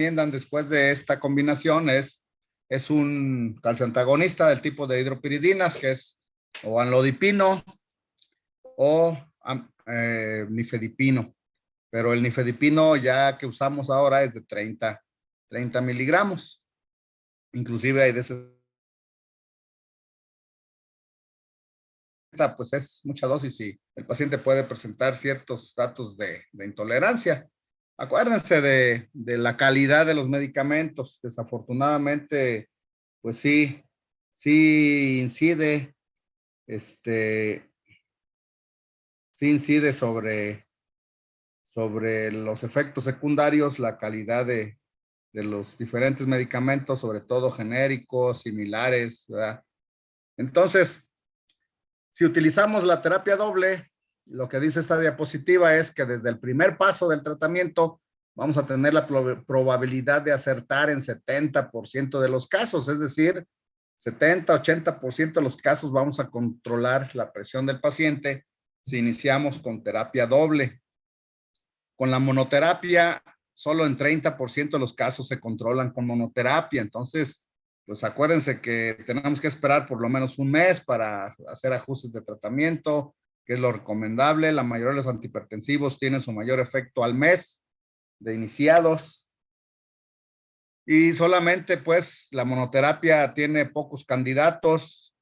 recomiendan después de esta combinación es un calcioantagonista del tipo de hidropiridinas, que es o anlodipino o nifedipino. Pero el nifedipino ya que usamos ahora es de 30 miligramos. Inclusive hay de ese, pues es mucha dosis y el paciente puede presentar ciertos datos de intolerancia. Acuérdense de la calidad de los medicamentos. Desafortunadamente, pues sí incide, sí incide sobre los efectos secundarios, la calidad de los diferentes medicamentos, sobre todo genéricos, similares, ¿verdad? Entonces, si utilizamos la terapia doble, lo que dice esta diapositiva es que desde el primer paso del tratamiento vamos a tener la probabilidad de acertar en 70% de los casos, es decir, 70-80% de los casos vamos a controlar la presión del paciente si iniciamos con terapia doble. Con la monoterapia, solo en 30% de los casos se controlan con monoterapia. Entonces, pues acuérdense que tenemos que esperar por lo menos un mes para hacer ajustes de tratamiento, que es lo recomendable. La mayoría de los antihipertensivos tienen su mayor efecto al mes de iniciados. Y solamente, pues, la monoterapia tiene pocos candidatos,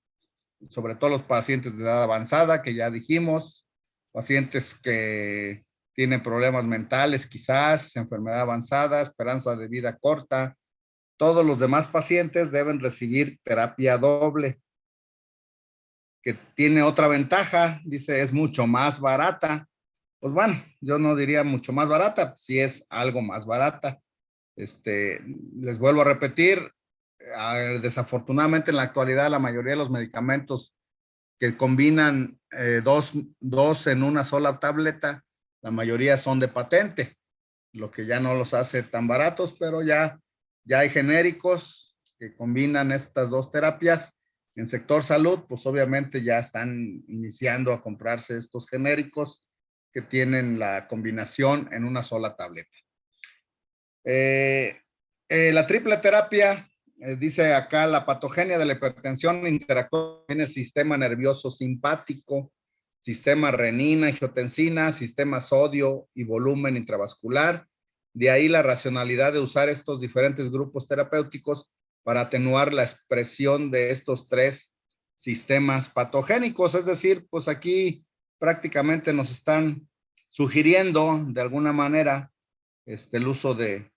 sobre todo los pacientes de edad avanzada, que ya dijimos, pacientes que tienen problemas mentales, quizás, enfermedad avanzada, esperanza de vida corta. Todos los demás pacientes deben recibir terapia doble, que tiene otra ventaja, dice, es mucho más barata. Pues bueno, yo no diría mucho más barata, sí es algo más barata. Les vuelvo a repetir, desafortunadamente en la actualidad la mayoría de los medicamentos que combinan dos en una sola tableta, la mayoría son de patente, lo que ya no los hace tan baratos, pero ya hay genéricos que combinan estas dos terapias. En sector salud, pues obviamente ya están iniciando a comprarse estos genéricos que tienen la combinación en una sola tableta. La triple terapia, dice acá, la patogenia de la hipertensión interactúa en el sistema nervioso simpático, sistema renina, angiotensina, sistema sodio y volumen intravascular. De ahí la racionalidad de usar estos diferentes grupos terapéuticos para atenuar la expresión de estos tres sistemas patogénicos. Es decir, pues aquí prácticamente nos están sugiriendo de alguna manera el uso de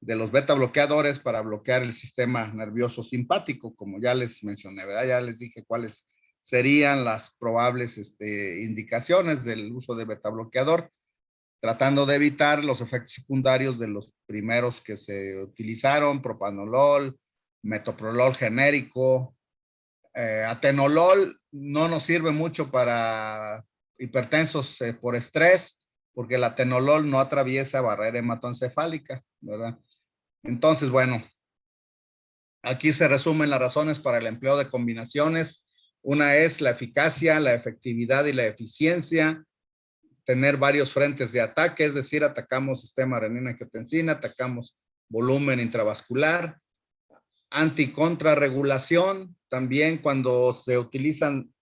los beta bloqueadores para bloquear el sistema nervioso simpático, como ya les mencioné, ¿verdad? Ya les dije cuáles serían las probables indicaciones del uso de beta bloqueador, tratando de evitar los efectos secundarios de los primeros que se utilizaron, propanolol, metoprolol genérico, atenolol no nos sirve mucho para hipertensos por estrés, porque el atenolol no atraviesa barrera hematoencefálica, ¿verdad? Entonces, bueno, aquí se resumen las razones para el empleo de combinaciones. Una es la eficacia, la efectividad y la eficiencia. Tener varios frentes de ataque, es decir, atacamos sistema renina-angiotensina, atacamos volumen intravascular. Anticontrarregulación, también cuando se utilizan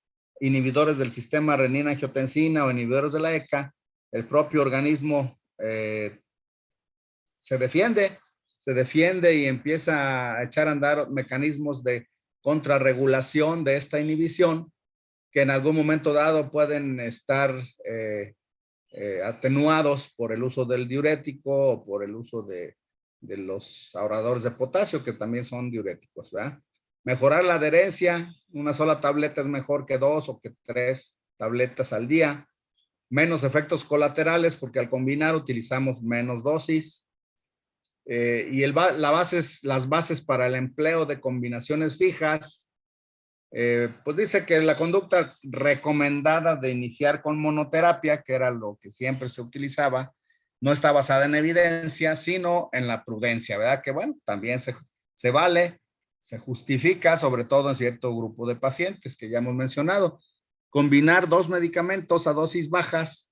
inhibidores del sistema renina-angiotensina o inhibidores de la ECA, el propio organismo se defiende y empieza a echar a andar mecanismos de contrarregulación de esta inhibición que en algún momento dado pueden estar atenuados por el uso del diurético o por el uso de los ahorradores de potasio, que también son diuréticos, ¿verdad? Mejorar la adherencia, una sola tableta es mejor que 2 o que 3 tabletas al día. Menos efectos colaterales porque al combinar utilizamos menos dosis. Y las bases para el empleo de combinaciones fijas, pues dice que la conducta recomendada de iniciar con monoterapia, que era lo que siempre se utilizaba, no está basada en evidencia, sino en la prudencia, ¿verdad? Que bueno, también se vale, se justifica, sobre todo en cierto grupo de pacientes que ya hemos mencionado. Combinar dos medicamentos a dosis bajas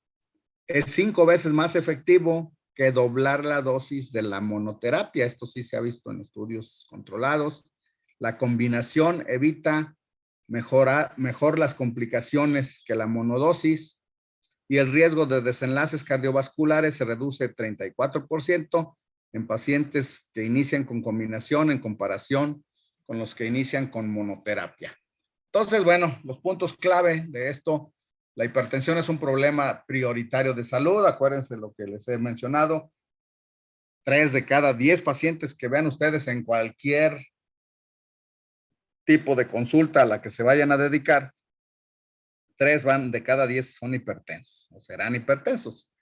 es 5 veces más efectivo que doblar la dosis de la monoterapia. Esto sí se ha visto en estudios controlados. La combinación evita mejor las complicaciones que la monodosis y el riesgo de desenlaces cardiovasculares se reduce 34% en pacientes que inician con combinación en comparación con los que inician con monoterapia. Entonces, bueno, los puntos clave de esto: la hipertensión es un problema prioritario de salud. Acuérdense lo que les he mencionado. 3 de cada 10 pacientes que vean ustedes en cualquier tipo de consulta a la que se vayan a dedicar, 3 de cada 10 son hipertensos o serán hipertensos.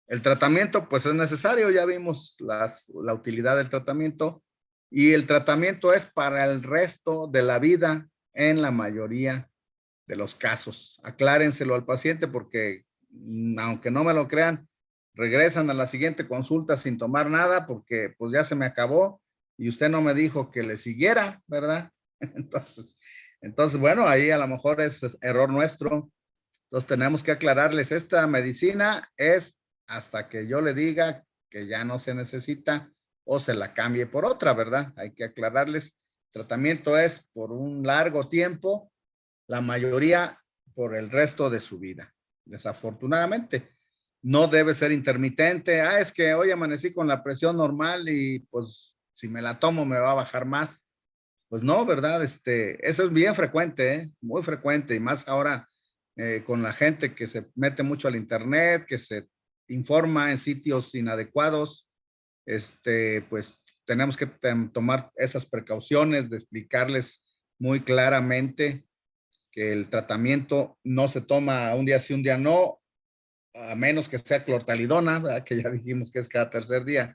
El tratamiento, pues es necesario, ya vimos la utilidad del tratamiento, y el tratamiento es para el resto de la vida en la mayoría de los casos. Aclárenselo al paciente porque, aunque no me lo crean, regresan a la siguiente consulta sin tomar nada porque pues ya se me acabó y usted no me dijo que le siguiera, ¿verdad? Entonces, bueno, ahí a lo mejor es error nuestro. Entonces tenemos que aclararles, esta medicina es hasta que yo le diga que ya no se necesita o se la cambie por otra, ¿verdad? Hay que aclararles, tratamiento es por un largo tiempo, la mayoría por el resto de su vida. Desafortunadamente, no debe ser intermitente. Es que hoy amanecí con la presión normal y pues si me la tomo me va a bajar más. Pues no, ¿verdad? Eso es bien frecuente, ¿eh? Muy frecuente, y más ahora con la gente que se mete mucho al internet, que se informa en sitios inadecuados. Pues tenemos que tomar esas precauciones de explicarles muy claramente que el tratamiento no se toma un día sí, un día no, a menos que sea clortalidona, ¿verdad? Que ya dijimos que es cada tercer día.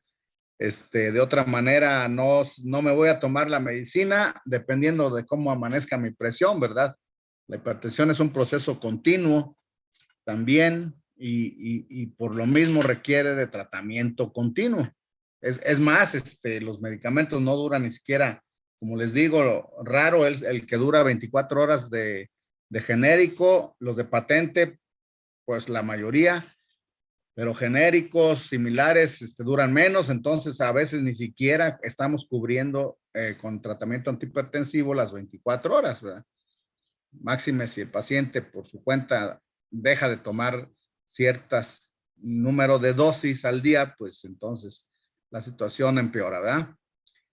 De otra manera, no me voy a tomar la medicina dependiendo de cómo amanezca mi presión, ¿verdad? La hipertensión es un proceso continuo también y por lo mismo requiere de tratamiento continuo. Es más, los medicamentos no duran ni siquiera, como les digo, raro es el que dura 24 horas de genérico. Los de patente, pues la mayoría, pero genéricos similares duran menos, entonces a veces ni siquiera estamos cubriendo con tratamiento antihipertensivo las 24 horas, ¿verdad? Máxime si el paciente por su cuenta deja de tomar ciertas número de dosis al día, pues entonces la situación empeora, ¿verdad?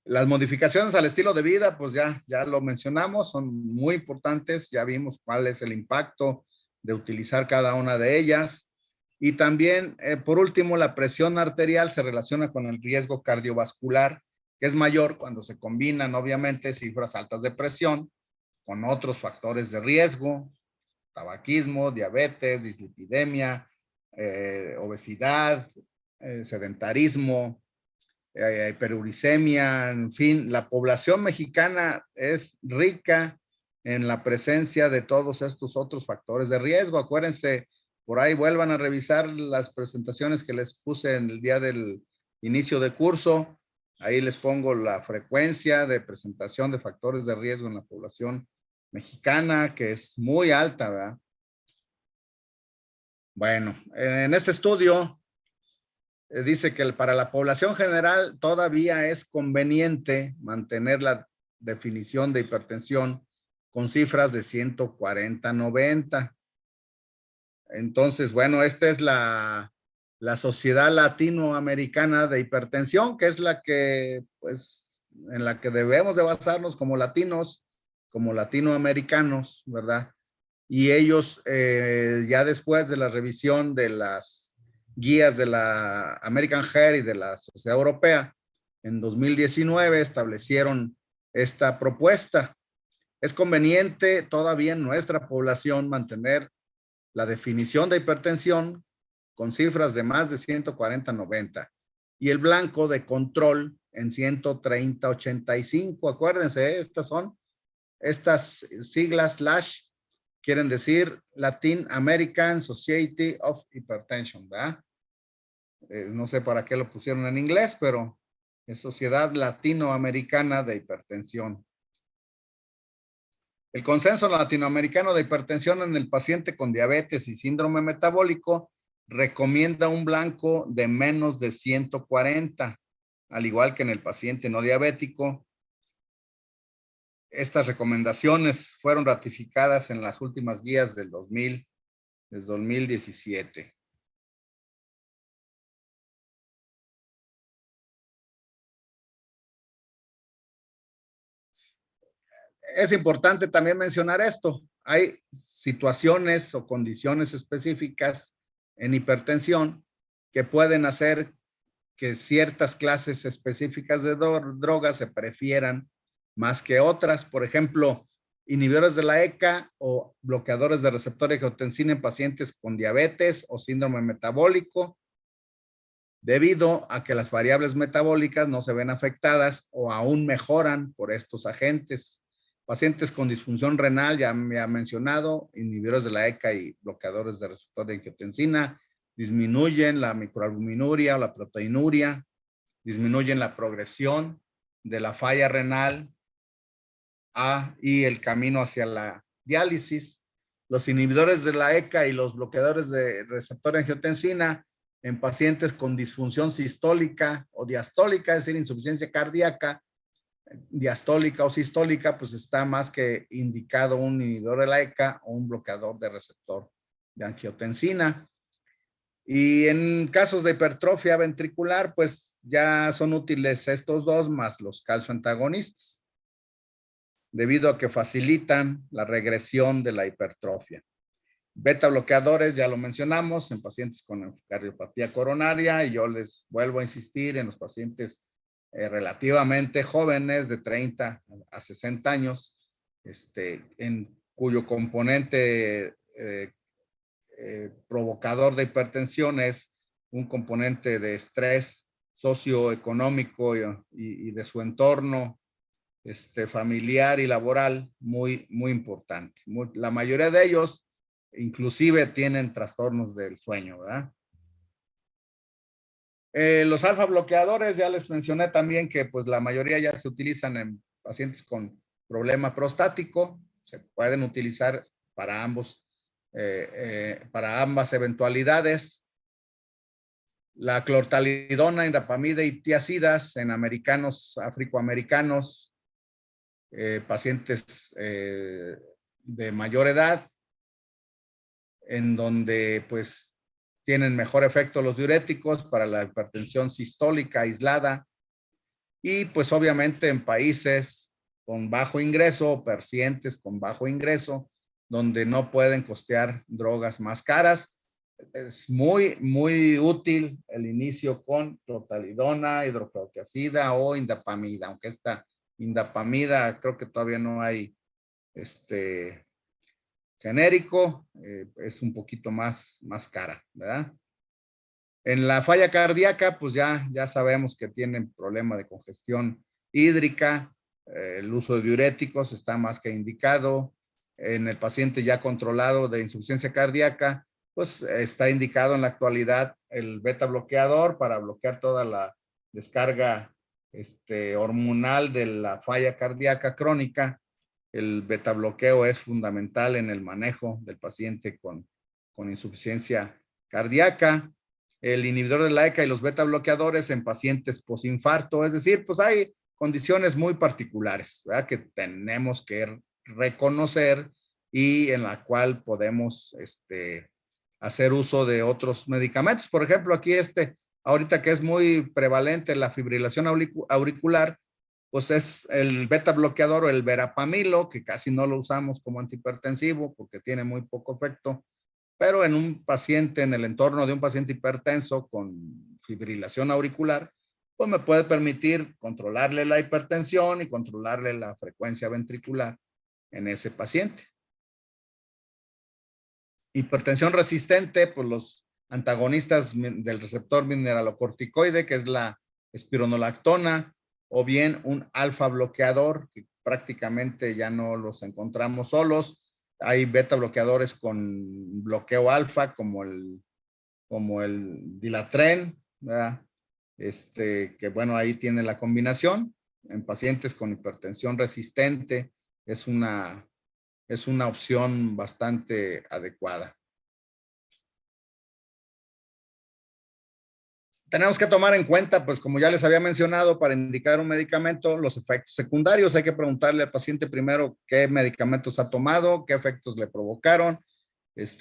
Las modificaciones al estilo de vida, pues ya lo mencionamos, son muy importantes, ya vimos cuál es el impacto de utilizar cada una de ellas. Y también, por último, la presión arterial se relaciona con el riesgo cardiovascular, que es mayor cuando se combinan, obviamente, cifras altas de presión con otros factores de riesgo: tabaquismo, diabetes, dislipidemia, obesidad, sedentarismo, hiperuricemia. En fin, la población mexicana es rica en la presencia de todos estos otros factores de riesgo. Acuérdense, por ahí vuelvan a revisar las presentaciones que les puse en el día del inicio de curso. Ahí les pongo la frecuencia de presentación de factores de riesgo en la población mexicana, que es muy alta, ¿verdad? Bueno, en este estudio dice que para la población general todavía es conveniente mantener la definición de hipertensión con cifras de 140/90. Entonces, bueno, esta es la Sociedad Latinoamericana de Hipertensión, que es la que, pues, en la que debemos de basarnos como latinos, como latinoamericanos, ¿verdad? Y ellos, ya después de la revisión de las guías de la American Heart y de la Sociedad Europea, en 2019 establecieron esta propuesta. Es conveniente todavía en nuestra población mantener la definición de hipertensión con cifras de más de 140/90 y el blanco de control en 130/85. Acuérdense, estas siglas SLASH quieren decir Latin American Society of Hypertension, ¿verdad? No sé para qué lo pusieron en inglés, pero es Sociedad Latinoamericana de Hipertensión. El consenso latinoamericano de hipertensión en el paciente con diabetes y síndrome metabólico recomienda un blanco de menos de 140, al igual que en el paciente no diabético. Estas recomendaciones fueron ratificadas en las últimas guías del 2017. Es importante también mencionar esto. Hay situaciones o condiciones específicas en hipertensión que pueden hacer que ciertas clases específicas de drogas se prefieran más que otras. Por ejemplo, inhibidores de la ECA o bloqueadores de receptor de angiotensina en pacientes con diabetes o síndrome metabólico, debido a que las variables metabólicas no se ven afectadas o aún mejoran por estos agentes. Pacientes con disfunción renal, ya me ha mencionado, inhibidores de la ECA y bloqueadores de receptor de angiotensina, disminuyen la microalbuminuria o la proteinuria, disminuyen la progresión de la falla renal y el camino hacia la diálisis. Los inhibidores de la ECA y los bloqueadores de receptor de angiotensina en pacientes con disfunción sistólica o diastólica, es decir, insuficiencia cardíaca, diastólica o sistólica, pues está más que indicado un inhibidor de la ECA o un bloqueador de receptor de angiotensina. Y en casos de hipertrofia ventricular, pues ya son útiles estos dos más los calcioantagonistas, debido a que facilitan la regresión de la hipertrofia. Beta bloqueadores, ya lo mencionamos, en pacientes con cardiopatía coronaria, y yo les vuelvo a insistir en los pacientes relativamente jóvenes, de 30 a 60 años, en cuyo componente provocador de hipertensión es un componente de estrés socioeconómico y de su entorno familiar y laboral muy, muy importante. La mayoría de ellos inclusive tienen trastornos del sueño, ¿verdad? Los alfa bloqueadores, ya les mencioné también que pues la mayoría ya se utilizan en pacientes con problema prostático, se pueden utilizar para para ambas eventualidades. La clortalidona, indapamida y tiazidas en americanos, afroamericanos, pacientes de mayor edad, en donde pues tienen mejor efecto los diuréticos para la hipertensión sistólica aislada, y pues obviamente en países con bajo ingreso o pacientes con bajo ingreso, donde no pueden costear drogas más caras, es muy, muy útil el inicio con clortalidona, hidroclorotiazida o indapamida, aunque esta indapamida creo que todavía no hay genérico, es un poquito más cara, ¿verdad? En la falla cardíaca, pues ya sabemos que tienen problema de congestión hídrica, el uso de diuréticos está más que indicado. En el paciente ya controlado de insuficiencia cardíaca, pues está indicado en la actualidad el beta bloqueador para bloquear toda la descarga hormonal de la falla cardíaca crónica. El beta bloqueo es fundamental en el manejo del paciente con insuficiencia cardíaca. El inhibidor de la ECA y los beta bloqueadores en pacientes posinfarto, es decir, pues hay condiciones muy particulares, ¿verdad? Que tenemos que reconocer y en la cual podemos hacer uso de otros medicamentos. Por ejemplo, aquí ahorita que es muy prevalente la fibrilación auricular, pues es el beta bloqueador o el verapamilo, que casi no lo usamos como antihipertensivo porque tiene muy poco efecto, pero en un paciente, en el entorno de un paciente hipertenso con fibrilación auricular, pues me puede permitir controlarle la hipertensión y controlarle la frecuencia ventricular en ese paciente. Hipertensión resistente, pues los antagonistas del receptor mineralocorticoide, que es la espironolactona, o bien un alfa bloqueador, que prácticamente ya no los encontramos solos. Hay beta bloqueadores con bloqueo alfa, como el dilatren, ¿verdad? Que bueno, ahí tiene la combinación. En pacientes con hipertensión resistente es una opción bastante adecuada. tenemos que tomar en cuenta, pues como ya les había mencionado, para indicar un medicamento, los efectos secundarios. Hay que preguntarle al paciente primero qué medicamentos ha tomado, qué efectos le provocaron,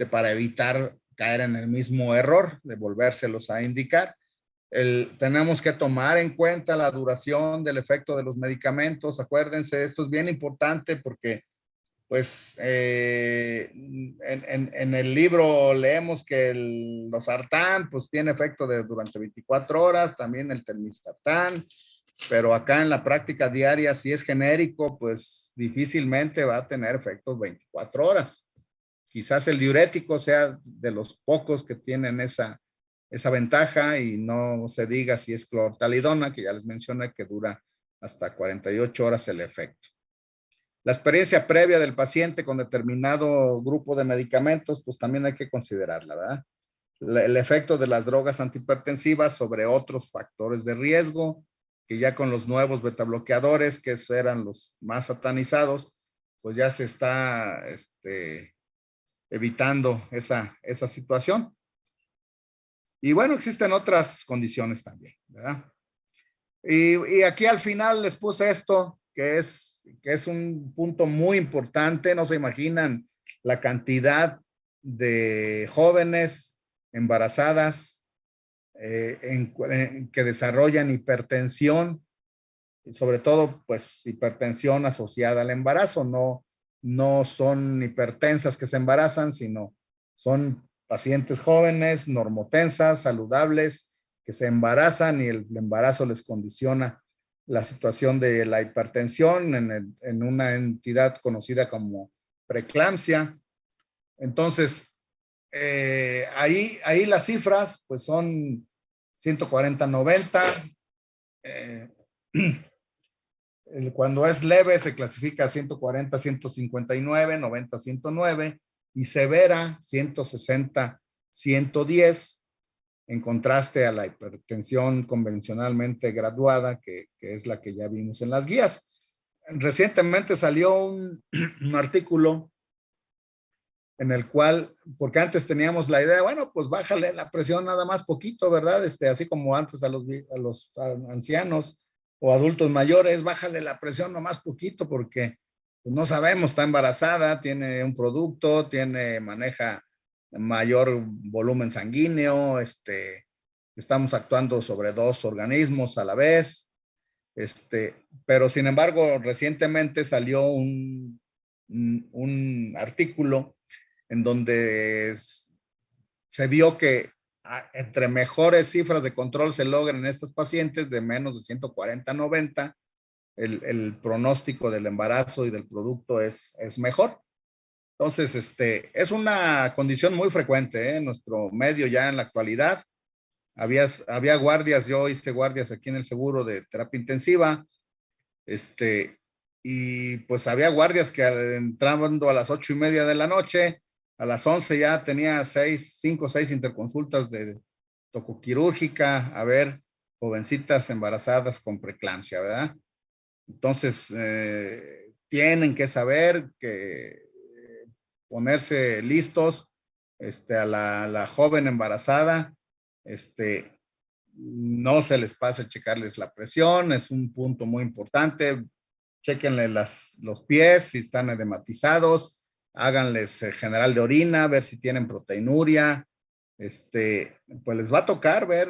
para evitar caer en el mismo error de volvérselos a indicar. Tenemos que tomar en cuenta la duración del efecto de los medicamentos. Acuérdense, esto es bien importante porque pues en el libro leemos que el losartán pues tiene efecto durante 24 horas, también el telmisartán, pero acá en la práctica diaria, si es genérico, pues difícilmente va a tener efectos 24 horas. Quizás el diurético sea de los pocos que tienen esa ventaja, y no se diga si es clortalidona, que ya les mencioné que dura hasta 48 horas el efecto. La experiencia previa del paciente con determinado grupo de medicamentos, pues también hay que considerarla, ¿verdad? El efecto de las drogas antihipertensivas sobre otros factores de riesgo, que ya con los nuevos betabloqueadores, que eran los más satanizados, pues ya se está evitando esa situación. Y bueno, existen otras condiciones también, ¿verdad? Y aquí al final les puse esto, que es un punto muy importante. No se imaginan la cantidad de jóvenes embarazadas que desarrollan hipertensión, y sobre todo pues hipertensión asociada al embarazo. No son hipertensas que se embarazan, sino son pacientes jóvenes, normotensas, saludables, que se embarazan y el embarazo les condiciona la situación de la hipertensión en una entidad conocida como preeclampsia. Entonces, ahí las cifras pues son 140-90. Cuando es leve se clasifica 140, 159, 90, 109, y severa 160, 110, en contraste a la hipertensión convencionalmente graduada, que es la que ya vimos en las guías. Recientemente salió un artículo en el cual, porque antes teníamos la idea, bueno, pues bájale la presión nada más poquito, ¿verdad? Así como antes a los ancianos o adultos mayores, bájale la presión nomás poquito, porque pues, no sabemos, está embarazada, tiene un producto, maneja mayor volumen sanguíneo, estamos actuando sobre dos organismos a la vez, pero sin embargo, recientemente salió un artículo en donde se vio que entre mejores cifras de control se logran en estos pacientes de menos de 140-90, el pronóstico del embarazo y del producto es mejor. Entonces, es una condición muy frecuente en nuestro medio ya en la actualidad. Había guardias, yo hice guardias aquí en el seguro de terapia intensiva, y pues había guardias que entrando a las 8:30 de la noche, a las 11 ya tenía 5 o 6 interconsultas de tocoquirúrgica, a ver, jovencitas embarazadas con preeclampsia, ¿verdad? Entonces, tienen que saber que ponerse listos, a la joven embarazada, no se les pase checarles la presión, es un punto muy importante. Chequenle los pies, si están edematizados, háganles general de orina, ver si tienen proteinuria. Pues les va a tocar ver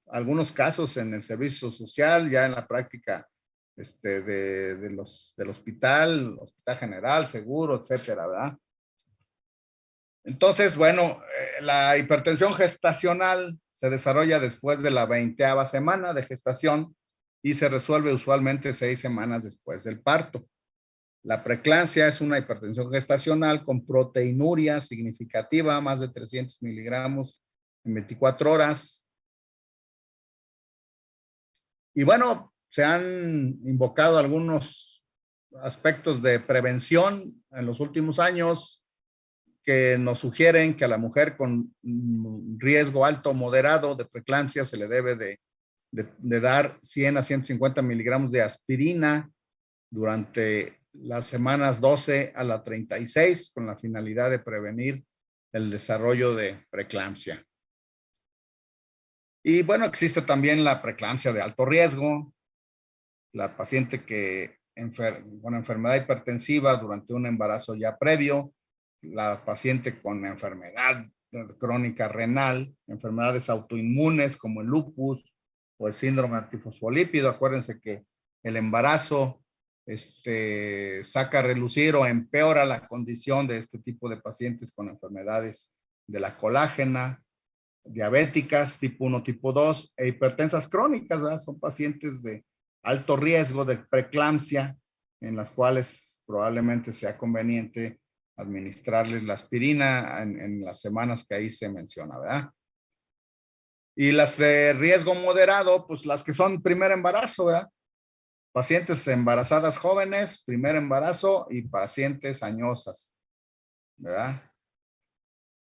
algunos casos en el servicio social, ya en la práctica del hospital general, seguro, etcétera, ¿verdad? Entonces, bueno, la hipertensión gestacional se desarrolla después de la 20ª semana de gestación y se resuelve usualmente 6 semanas después del parto. La preeclampsia es una hipertensión gestacional con proteinuria significativa, más de 300 miligramos en 24 horas. Y bueno, se han invocado algunos aspectos de prevención en los últimos años que nos sugieren que a la mujer con riesgo alto o moderado de preeclampsia se le debe de dar 100 a 150 miligramos de aspirina durante las semanas 12 a la 36 con la finalidad de prevenir el desarrollo de preeclampsia. Y bueno, existe también la preeclampsia de alto riesgo, la paciente con enfermedad hipertensiva durante un embarazo ya previo, la paciente con enfermedad crónica renal, enfermedades autoinmunes como el lupus o el síndrome antifosfolípido. Acuérdense que el embarazo saca a relucir o empeora la condición de este tipo de pacientes con enfermedades de la colágena, diabéticas tipo 1, tipo 2 e hipertensas crónicas, ¿verdad? Son pacientes de alto riesgo de preeclampsia en las cuales probablemente sea conveniente administrarles la aspirina en las semanas que ahí se menciona, ¿verdad? Y las de riesgo moderado, pues las que son primer embarazo, ¿verdad? Pacientes embarazadas jóvenes, primer embarazo y pacientes añosas, ¿verdad?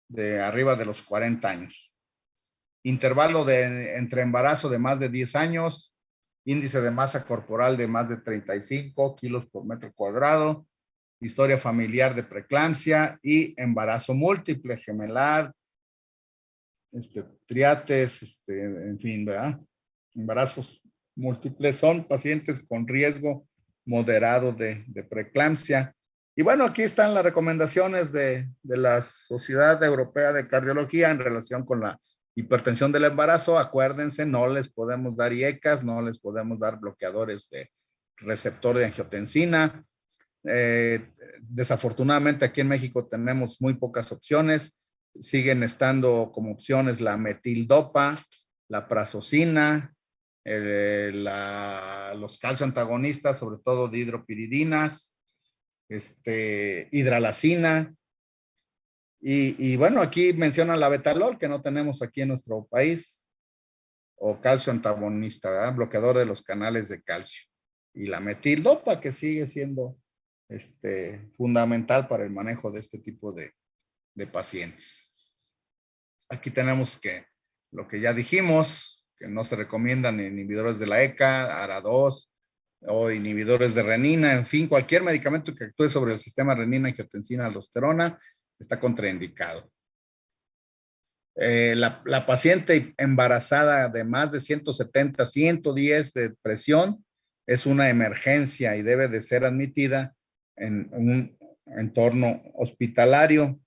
De arriba de los 40 años. Intervalo entre embarazo de más de 10 años, índice de masa corporal de más de 35 kilos por metro cuadrado, historia familiar de preeclampsia y embarazo múltiple, gemelar, triates, en fin, ¿verdad? Embarazos múltiples son pacientes con riesgo moderado de preeclampsia. Y bueno, aquí están las recomendaciones de la Sociedad Europea de Cardiología en relación con la hipertensión del embarazo. Acuérdense, no les podemos dar IECAS, no les podemos dar bloqueadores de receptor de angiotensina. Desafortunadamente aquí en México tenemos muy pocas opciones. Siguen estando como opciones la metildopa, la prazosina, los calcio antagonistas, sobre todo de hidropiridinas, hidralacina. Y bueno, aquí menciona la betalol, que no tenemos aquí en nuestro país, o calcio antagonista, ¿verdad? Bloqueador de los canales de calcio. Y la metildopa, que sigue siendo fundamental para el manejo de este tipo de pacientes. Aquí tenemos que lo que ya dijimos, que no se recomiendan inhibidores de la ECA, ARA2 o inhibidores de renina, en fin, cualquier medicamento que actúe sobre el sistema renina, angiotensina, aldosterona está contraindicado. La paciente embarazada de más de 170, 110 de presión es una emergencia y debe de ser admitida en un entorno hospitalario.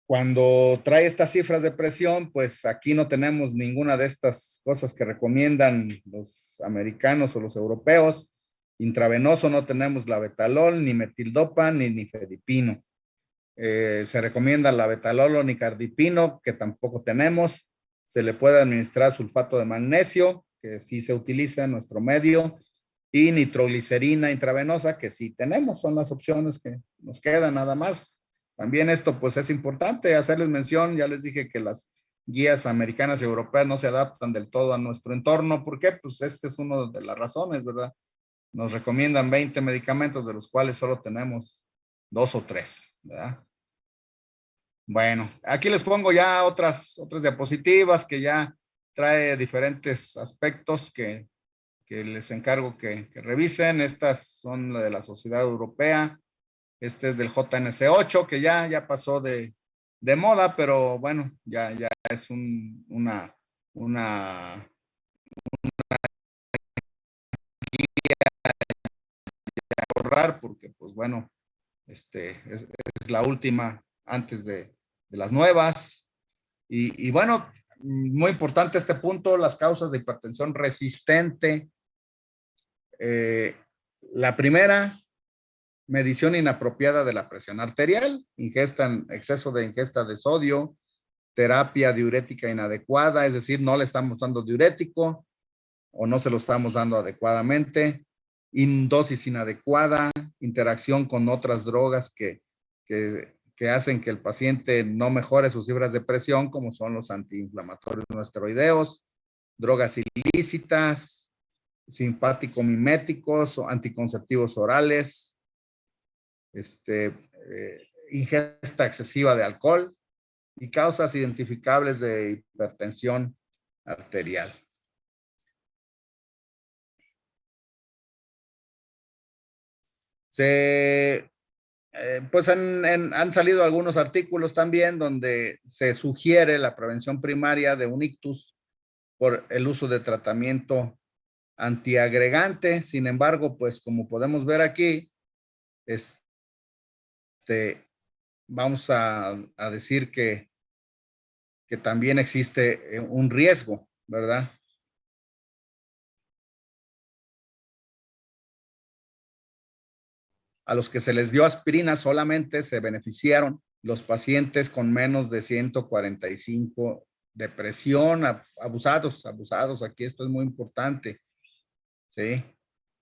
Cuando trae estas cifras de presión, pues aquí no tenemos ninguna de estas cosas que recomiendan los americanos o los europeos. Intravenoso no tenemos la betalol, ni metildopa, ni nifedipino. Se recomienda la betalol o nicardipino, que tampoco tenemos. Se le puede administrar sulfato de magnesio, que sí se utiliza en nuestro medio, y nitroglicerina intravenosa, que sí tenemos. Son las opciones que nos quedan nada más. También esto pues es importante hacerles mención. Ya les dije que las guías americanas y europeas no se adaptan del todo a nuestro entorno. ¿Por qué? Pues este es una de las razones, ¿verdad? Nos recomiendan 20 medicamentos, de los cuales solo tenemos 2 o 3, ¿verdad? Bueno, aquí les pongo ya otras diapositivas que ya trae diferentes aspectos que les encargo que revisen. Estas son la de la Sociedad Europea. Este es del JNC8, que ya pasó de moda, pero bueno, ya es una ahorrar, porque pues bueno, es la última antes de las nuevas. Y bueno, muy importante este punto, las causas de hipertensión resistente. Eh, la primera, medición inapropiada de la presión arterial, exceso de ingesta de sodio, terapia diurética inadecuada, es decir, no le estamos dando diurético o no se lo estamos dando adecuadamente, dosis inadecuada, interacción con otras drogas que hacen que el paciente no mejore sus cifras de presión, como son los antiinflamatorios no esteroideos, drogas ilícitas, simpático-miméticos o anticonceptivos orales, ingesta excesiva de alcohol y causas identificables de hipertensión arterial. Se Pues han salido algunos artículos también donde se sugiere la prevención primaria de un ictus por el uso de tratamiento antiagregante. Sin embargo, pues como podemos ver aquí, este, vamos a decir que también existe un riesgo, ¿verdad? A los que se les dio aspirina solamente se beneficiaron los pacientes con menos de 145 de presión, abusados. Aquí esto es muy importante, ¿sí?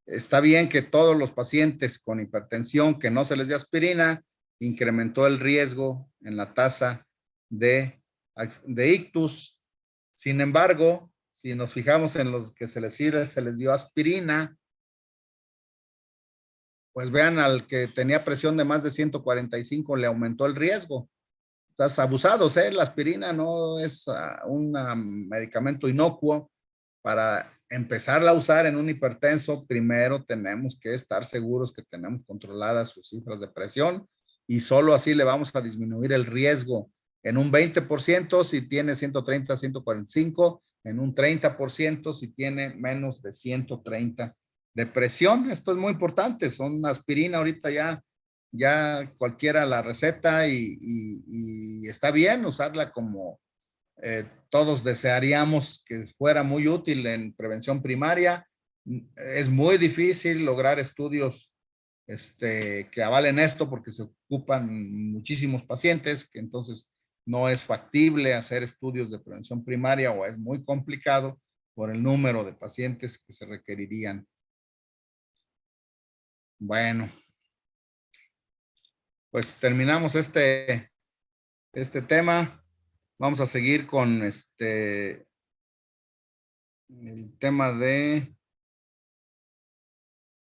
Está bien que todos los pacientes con hipertensión que no se les dio aspirina, incrementó el riesgo en la tasa de ictus. Sin embargo, si nos fijamos en los que se les dio aspirina, pues vean al que tenía presión de más de 145 le aumentó el riesgo. Estás abusados, ¿eh? La aspirina no es un medicamento inocuo. Para empezarla a usar en un hipertenso, primero tenemos que estar seguros que tenemos controladas sus cifras de presión y solo así le vamos a disminuir el riesgo en un 20% si tiene 130, 145, en un 30% si tiene menos de 130 de presión. Esto es muy importante, son aspirina ahorita ya cualquiera la receta y está bien usarla como todos desearíamos que fuera muy útil en prevención primaria. Es muy difícil lograr estudios que avalen esto porque se ocupan muchísimos pacientes, que entonces no es factible hacer estudios de prevención primaria o es muy complicado por el número de pacientes que se requerirían. Bueno, pues terminamos este tema. Vamos a seguir con el tema de...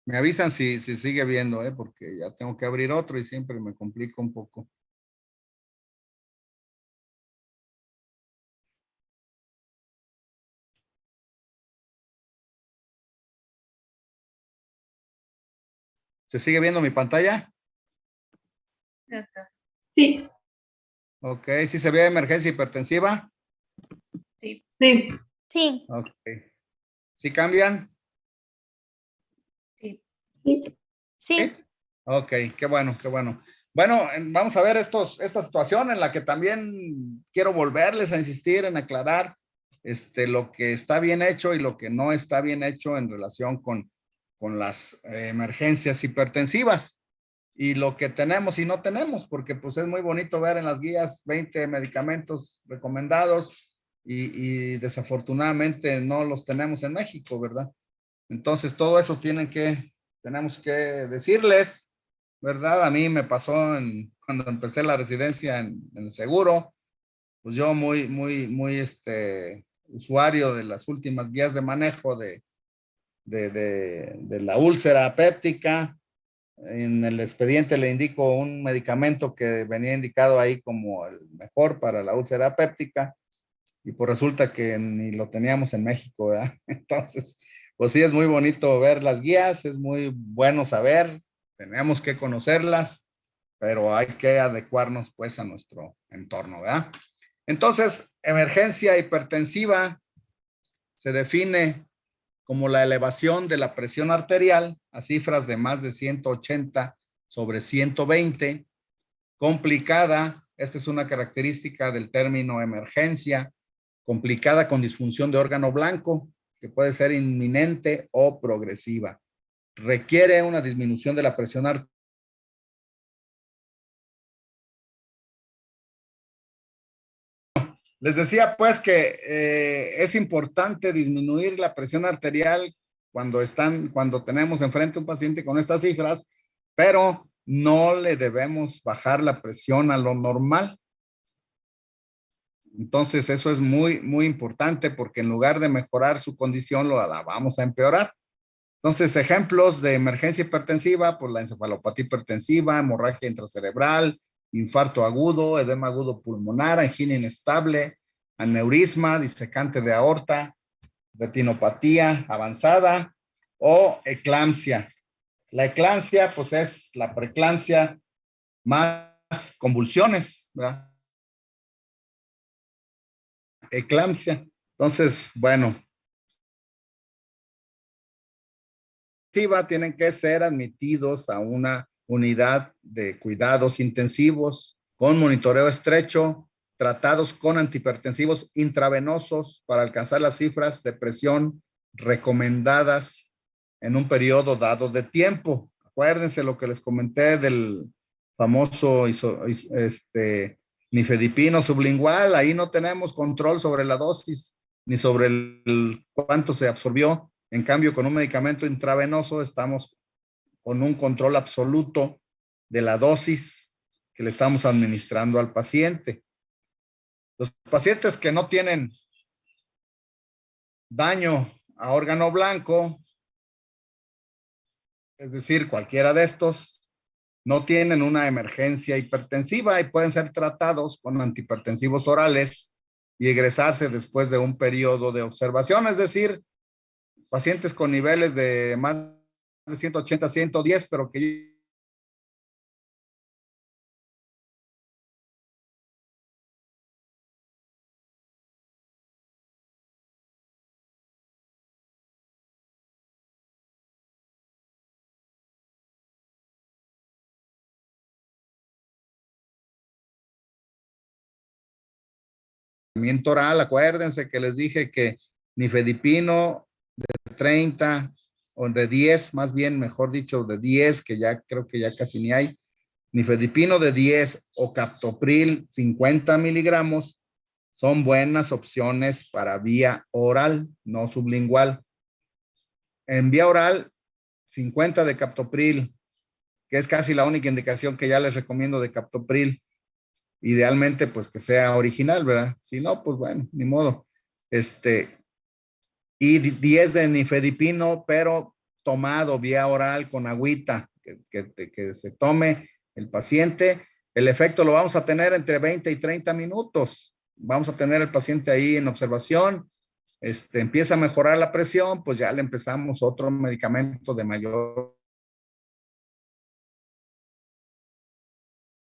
Me avisan si sigue viendo, porque ya tengo que abrir otro y siempre me complica un poco. ¿Se sigue viendo mi pantalla? Sí. Ok, ¿sí se ve emergencia hipertensiva? Sí. Sí. Sí. Ok. ¿Sí cambian? Sí. Sí. Sí. Ok, qué bueno, qué bueno. Bueno, vamos a ver esta situación en la que también quiero volverles a insistir en aclarar lo que está bien hecho y lo que no está bien hecho en relación con las emergencias hipertensivas y lo que tenemos y no tenemos, porque pues es muy bonito ver en las guías 20 medicamentos recomendados y desafortunadamente no los tenemos en México, ¿verdad? Entonces todo eso tenemos que decirles, ¿verdad? A mí me pasó cuando empecé la residencia en el seguro, pues yo muy usuario de las últimas guías de manejo de la úlcera péptica. En el expediente le indico un medicamento que venía indicado ahí como el mejor para la úlcera péptica y pues resulta que ni lo teníamos en México, ¿verdad? Entonces, pues sí, es muy bonito ver las guías, es muy bueno saber, tenemos que conocerlas, pero hay que adecuarnos pues a nuestro entorno, ¿verdad? Entonces, emergencia hipertensiva se define como la elevación de la presión arterial a cifras de más de 180 sobre 120, complicada, esta es una característica del término emergencia, complicada con disfunción de órgano blanco, que puede ser inminente o progresiva. Requiere una disminución de la presión arterial. Les decía pues que es importante disminuir la presión arterial cuando tenemos enfrente un paciente con estas cifras, pero no le debemos bajar la presión a lo normal. Entonces eso es muy importante porque en lugar de mejorar su condición, la vamos a empeorar. Entonces, ejemplos de emergencia hipertensiva, pues la encefalopatía hipertensiva, hemorragia intracerebral, infarto agudo, edema agudo pulmonar, angina inestable, aneurisma, disecante de aorta, retinopatía avanzada o eclampsia. La eclampsia, pues es la preeclampsia más convulsiones, ¿verdad? Eclampsia. Entonces, bueno, tienen que ser admitidos a una unidad de cuidados intensivos con monitoreo estrecho, tratados con antihipertensivos intravenosos para alcanzar las cifras de presión recomendadas en un periodo dado de tiempo. Acuérdense lo que les comenté del famoso nifedipino sublingual. Ahí no tenemos control sobre la dosis ni sobre el cuánto se absorbió. En cambio, con un medicamento intravenoso estamos con un control absoluto de la dosis que le estamos administrando al paciente. Los pacientes que no tienen daño a órgano blanco, es decir, cualquiera de estos, no tienen una emergencia hipertensiva y pueden ser tratados con antihipertensivos orales y egresarse después de un periodo de observación, es decir, pacientes con niveles de más de 180, 110, pero que tratamiento oral, acuérdense que les dije que nifedipino de 30 o de 10, más bien, mejor dicho, de 10, que ya creo que ya casi ni hay, nifedipino de 10 o captopril 50 miligramos son buenas opciones para vía oral, no sublingual. En vía oral, 50 de captopril, que es casi la única indicación que ya les recomiendo de captopril. Idealmente, pues que sea original, ¿verdad? Si no, pues bueno, ni modo. Y 10 de nifedipino, pero tomado vía oral con agüita, que se tome el paciente. El efecto lo vamos a tener entre 20 y 30 minutos. Vamos a tener el paciente ahí en observación. Empieza a mejorar la presión, pues ya le empezamos otro medicamento de mayor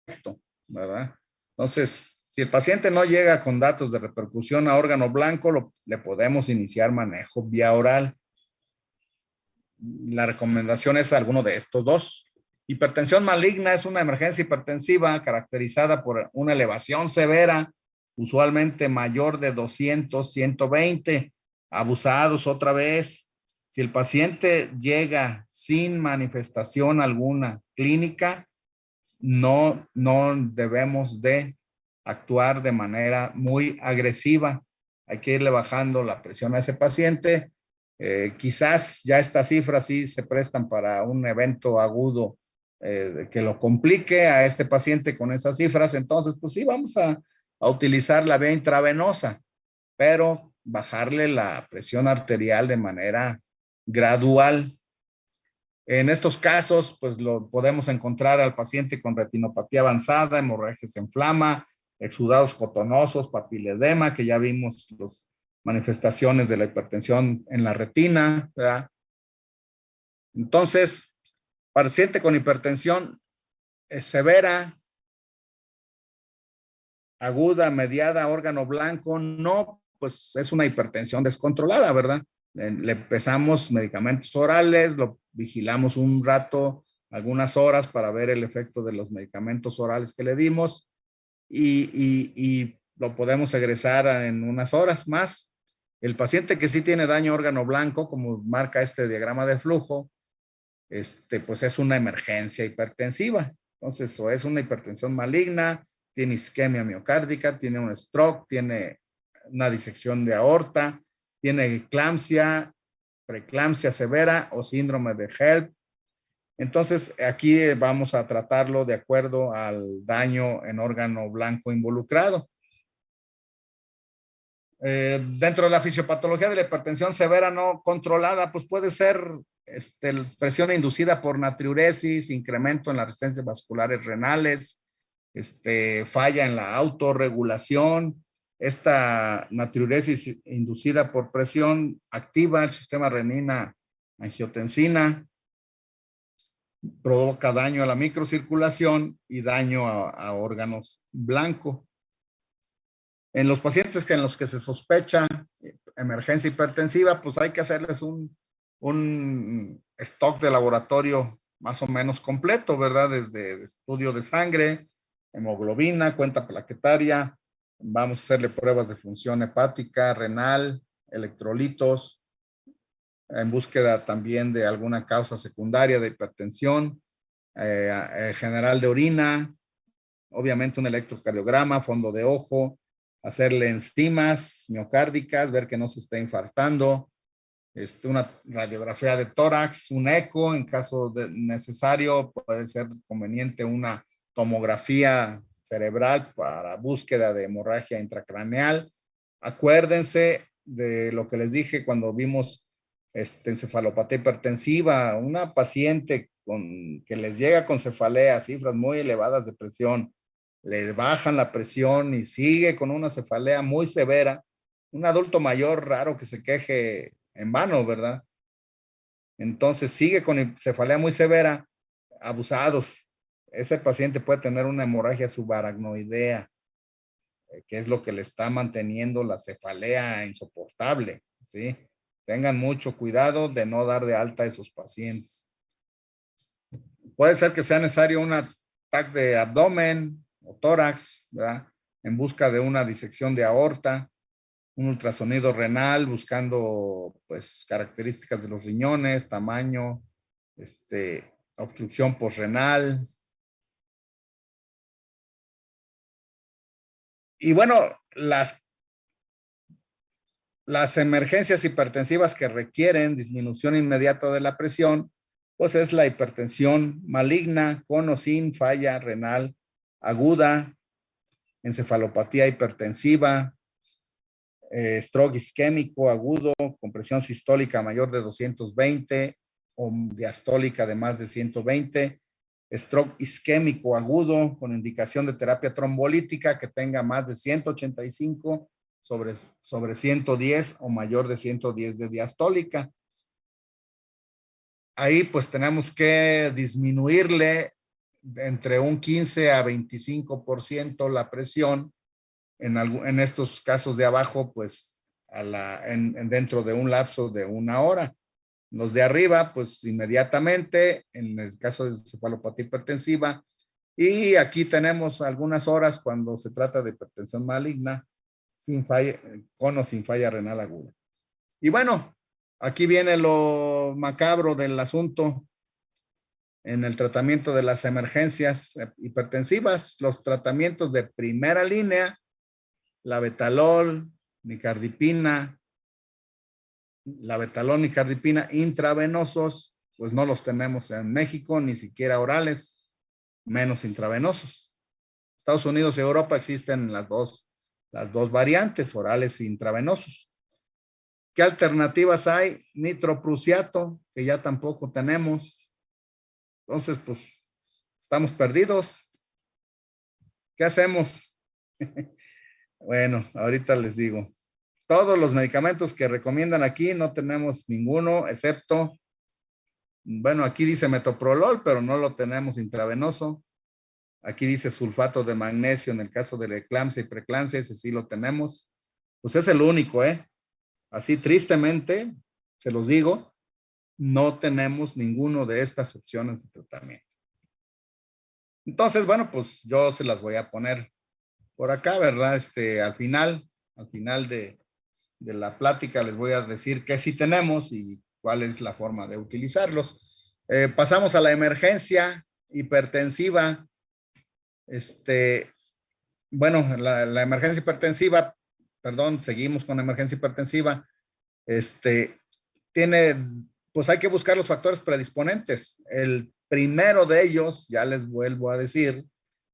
efecto, ¿verdad? Entonces, si el paciente no llega con datos de repercusión a órgano blanco, le podemos iniciar manejo vía oral. La recomendación es alguno de estos dos. Hipertensión maligna es una emergencia hipertensiva caracterizada por una elevación severa, usualmente mayor de 200, 120, abusados otra vez. Si el paciente llega sin manifestación alguna clínica, no debemos de actuar de manera muy agresiva. Hay que irle bajando la presión a ese paciente. Quizás ya estas cifras sí se prestan para un evento agudo que lo complique a este paciente con esas cifras. Entonces, pues sí, vamos a utilizar la vía intravenosa, pero bajarle la presión arterial de manera gradual. En estos casos, pues lo podemos encontrar al paciente con retinopatía avanzada, hemorragia en flama, exudados cotonosos, papiledema, que ya vimos las manifestaciones de la hipertensión en la retina, ¿verdad? Entonces, paciente con hipertensión severa, aguda, mediada, órgano blanco, no, pues es una hipertensión descontrolada, ¿verdad? Le empezamos medicamentos orales, lo vigilamos un rato, algunas horas para ver el efecto de los medicamentos orales que le dimos y lo podemos egresar en unas horas más. El paciente que sí tiene daño órgano blanco, como marca este diagrama de flujo, pues es una emergencia hipertensiva. Entonces, o es una hipertensión maligna, tiene isquemia miocárdica, tiene un stroke, tiene una disección de aorta, tiene eclampsia, preeclampsia severa o síndrome de HELP. Entonces, aquí vamos a tratarlo de acuerdo al daño en órgano blanco involucrado. Dentro de la fisiopatología de la hipertensión severa no controlada, pues puede ser presión inducida por natriuresis, incremento en las resistencias vasculares renales, falla en la autorregulación. Esta natriuresis inducida por presión activa el sistema renina-angiotensina. provoca daño a la microcirculación y daño a órganos blancos. En los pacientes en los que se sospecha emergencia hipertensiva, pues hay que hacerles un stock de laboratorio más o menos completo, ¿verdad? Desde estudio de sangre, hemoglobina, cuenta plaquetaria, vamos a hacerle pruebas de función hepática, renal, electrolitos, en búsqueda también de alguna causa secundaria de hipertensión, general de orina, obviamente un electrocardiograma, fondo de ojo, hacerle enzimas miocárdicas, ver que no se está infartando, una radiografía de tórax, un eco, en caso de necesario, puede ser conveniente una tomografía cerebral para búsqueda de hemorragia intracraneal. Acuérdense de lo que les dije cuando vimos encefalopatía hipertensiva, una paciente que les llega con cefalea, cifras muy elevadas de presión, le bajan la presión y sigue con una cefalea muy severa. Un adulto mayor raro que se queje en vano, ¿verdad? Entonces sigue con cefalea muy severa, abusados. Ese paciente puede tener una hemorragia subaracnoidea, que es lo que le está manteniendo la cefalea insoportable, ¿sí? Tengan mucho cuidado de no dar de alta a esos pacientes. Puede ser que sea necesario un ataque de abdomen o tórax, ¿verdad? En busca de una disección de aorta, un ultrasonido renal buscando pues características de los riñones, tamaño, obstrucción posrenal. Y bueno, las emergencias hipertensivas que requieren disminución inmediata de la presión, pues es la hipertensión maligna con o sin falla renal aguda, encefalopatía hipertensiva, stroke isquémico agudo con presión sistólica mayor de 220 o diastólica de más de 120, stroke isquémico agudo con indicación de terapia trombolítica que tenga más de 185 sobre 110 o mayor de 110 de diastólica. Ahí pues tenemos que disminuirle entre un 15 a 25% la presión. En estos casos de abajo, pues dentro de un lapso de 1 hora. Los de arriba, pues inmediatamente, en el caso de encefalopatía hipertensiva. Y aquí tenemos algunas horas cuando se trata de hipertensión maligna, sin falla, con o sin falla renal aguda. Y bueno, aquí viene lo macabro del asunto. En el tratamiento de las emergencias hipertensivas, los tratamientos de primera línea, labetalol, nicardipina, intravenosos, pues no los tenemos en México, ni siquiera orales, menos intravenosos. Estados Unidos y Europa existen las dos variantes, orales e intravenosos. ¿Qué alternativas hay? Nitroprusiato, que ya tampoco tenemos. Entonces, pues, estamos perdidos. ¿Qué hacemos? Bueno, ahorita les digo. Todos los medicamentos que recomiendan aquí no tenemos ninguno, excepto, bueno, aquí dice metoprolol, pero no lo tenemos intravenoso. Aquí dice sulfato de magnesio en el caso de la eclampsia y preeclampsia, ese sí lo tenemos. Pues es el único, ¿eh? Así tristemente, se los digo, no tenemos ninguno de estas opciones de tratamiento. Entonces, bueno, pues yo se las voy a poner por acá, ¿verdad? Al final de la plática les voy a decir qué sí tenemos y cuál es la forma de utilizarlos. Pasamos a la emergencia hipertensiva. Bueno, la emergencia hipertensiva, perdón, seguimos con la emergencia hipertensiva. Pues hay que buscar los factores predisponentes. El primero de ellos, ya les vuelvo a decir,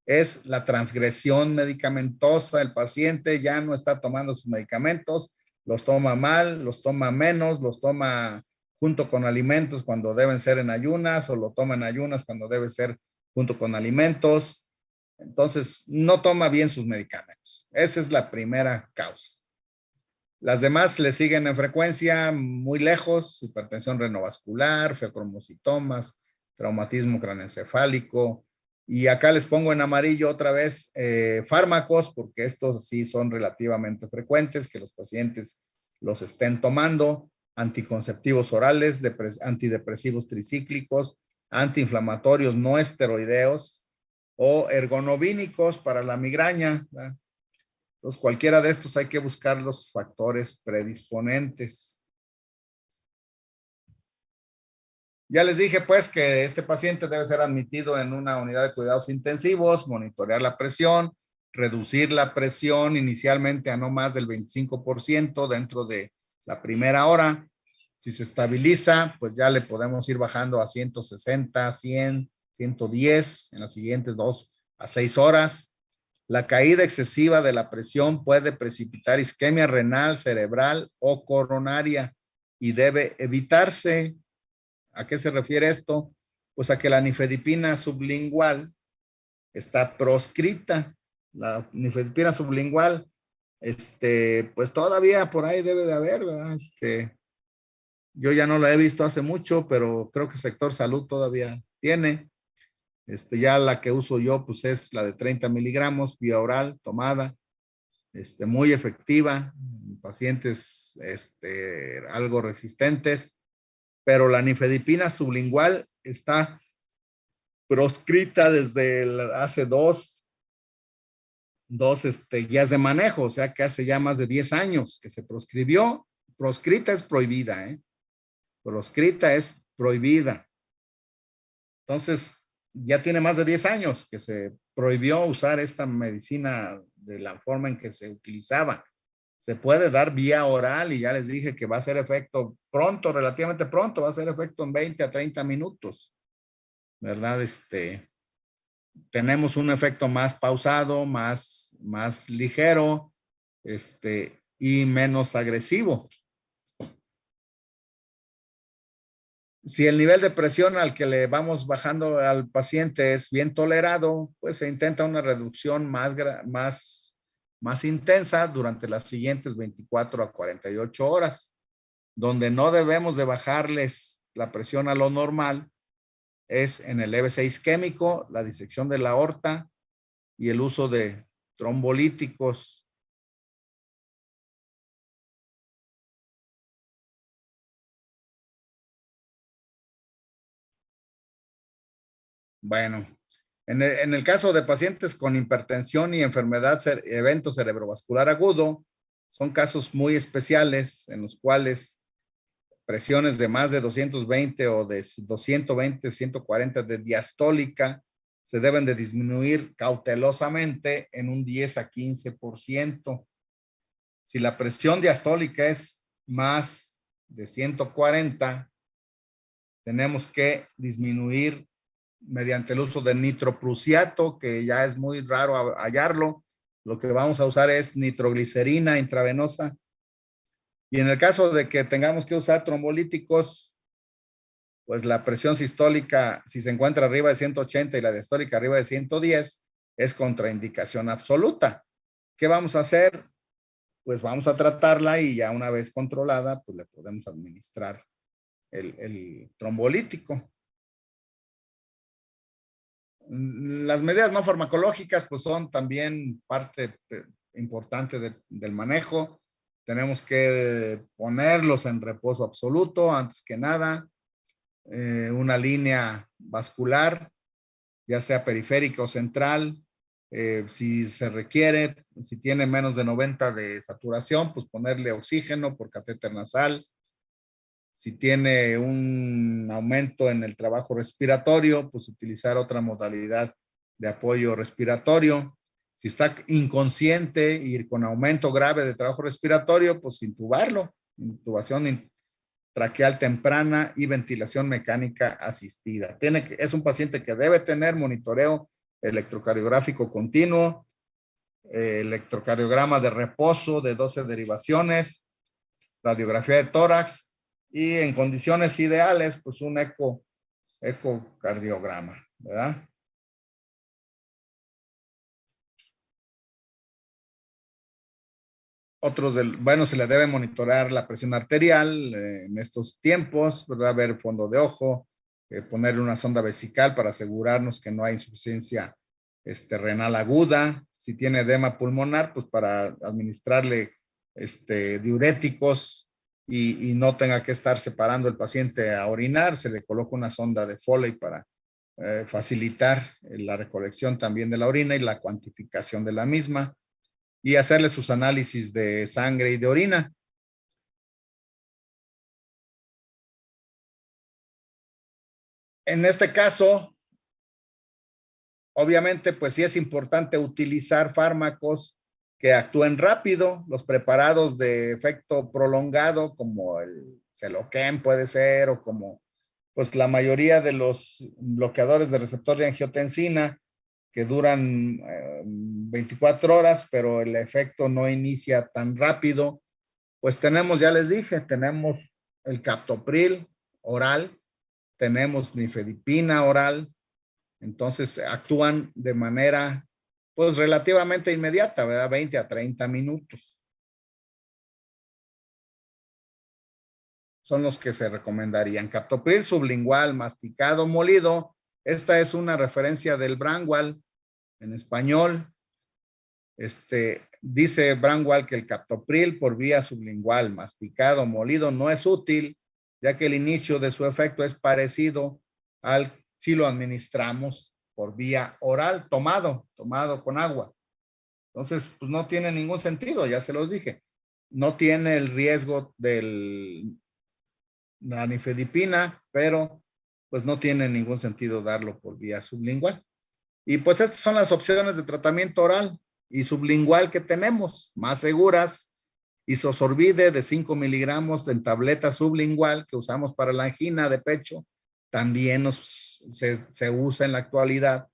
es la transgresión medicamentosa. El paciente ya no está tomando sus medicamentos, los toma mal, los toma menos, los toma junto con alimentos cuando deben ser en ayunas, o lo toma en ayunas cuando debe ser junto con alimentos. Entonces, no toma bien sus medicamentos. Esa es la primera causa. Las demás le siguen en frecuencia muy lejos: hipertensión renovascular, feocromocitomas, traumatismo craneoencefálico. Y acá les pongo en amarillo otra vez fármacos, porque estos sí son relativamente frecuentes, que los pacientes los estén tomando: anticonceptivos orales, antidepresivos tricíclicos, antiinflamatorios no esteroideos o ergonovínicos para la migraña, ¿verdad? Entonces, cualquiera de estos hay que buscar los factores predisponentes. Ya les dije, pues, que este paciente debe ser admitido en una unidad de cuidados intensivos, monitorear la presión, reducir la presión inicialmente a no más del 25% dentro de la primera hora. Si se estabiliza, pues ya le podemos ir bajando a 160, 100, 110 en las siguientes 2 a 6 horas. La caída excesiva de la presión puede precipitar isquemia renal, cerebral o coronaria y debe evitarse. ¿A qué se refiere esto? Pues a que la nifedipina sublingual está proscrita. La nifedipina sublingual, pues todavía por ahí debe de haber, ¿verdad? Yo ya no la he visto hace mucho, pero creo que el sector salud todavía tiene. Ya la que uso yo, pues es la de 30 miligramos, vía oral, tomada, muy efectiva en pacientes, algo resistentes, pero la nifedipina sublingual está proscrita desde hace dos guías de manejo, o sea que hace ya más de 10 años que se proscribió. Proscrita es prohibida, ¿eh? Proscrita es prohibida. Entonces, ya tiene más de 10 años que se prohibió usar esta medicina de la forma en que se utilizaba. Se puede dar vía oral y ya les dije que va a hacer efecto pronto, relativamente pronto, va a hacer efecto en 20 a 30 minutos, ¿verdad? Tenemos un efecto más pausado, más ligero, y menos agresivo. Si el nivel de presión al que le vamos bajando al paciente es bien tolerado, pues se intenta una reducción más intensa durante las siguientes 24 a 48 horas. Donde no debemos de bajarles la presión a lo normal es en el EBC isquémico, la disección de la aorta y el uso de trombolíticos. Bueno, en el caso de pacientes con hipertensión y enfermedad, evento cerebrovascular agudo, son casos muy especiales en los cuales presiones de más de 220 o de 220, 140 de diastólica se deben de disminuir cautelosamente en un 10 a 15%. Si la presión diastólica es más de 140, tenemos que disminuir mediante el uso de nitroprusiato, que ya es muy raro hallarlo. Lo que vamos a usar es nitroglicerina intravenosa. Y en el caso de que tengamos que usar trombolíticos, pues la presión sistólica, si se encuentra arriba de 180 y la diastólica arriba de 110, es contraindicación absoluta. ¿Qué vamos a hacer? Pues vamos a tratarla y ya una vez controlada, pues le podemos administrar el trombolítico. Las medidas no farmacológicas pues son también parte importante del manejo. Tenemos que ponerlos en reposo absoluto antes que nada. Una línea vascular, ya sea periférica o central, si se requiere, si tiene menos de 90 de saturación, pues ponerle oxígeno por catéter nasal. Si tiene un aumento en el trabajo respiratorio, pues utilizar otra modalidad de apoyo respiratorio. Si está inconsciente y con aumento grave de trabajo respiratorio, pues intubarlo, intubación traqueal temprana y ventilación mecánica asistida. Es un paciente que debe tener monitoreo electrocardiográfico continuo, electrocardiograma de reposo de 12 derivaciones, radiografía de tórax, y en condiciones ideales, pues un ecocardiograma, ¿verdad? Bueno, se le debe monitorear la presión arterial en estos tiempos, ¿verdad? Ver fondo de ojo, ponerle una sonda vesical para asegurarnos que no hay insuficiencia renal aguda. Si tiene edema pulmonar, pues para administrarle diuréticos y no tenga que estar separando el paciente a orinar, se le coloca una sonda de Foley para facilitar la recolección también de la orina y la cuantificación de la misma, y hacerle sus análisis de sangre y de orina. En este caso, obviamente, pues sí es importante utilizar fármacos que actúen rápido, los preparados de efecto prolongado, como el Celoquen puede ser, o como pues la mayoría de los bloqueadores de receptor de angiotensina, que duran 24 horas, pero el efecto no inicia tan rápido. Pues tenemos, ya les dije, tenemos el captopril oral, tenemos nifedipina oral, entonces actúan de manera pues relativamente inmediata, ¿verdad? 20 a 30 minutos. Son los que se recomendarían. Captopril sublingual, masticado, molido. Esta es una referencia del Bramwell en español. Dice Bramwell que el captopril por vía sublingual, masticado, molido, no es útil, ya que el inicio de su efecto es parecido al si lo administramos por vía oral, tomado con agua. Entonces, pues no tiene ningún sentido, ya se los dije. No tiene el riesgo de la nifedipina, pero pues no tiene ningún sentido darlo por vía sublingual. Y pues estas son las opciones de tratamiento oral y sublingual que tenemos, más seguras. Isosorbide de 5 miligramos en tableta sublingual que usamos para la angina de pecho, también se usa en la actualidad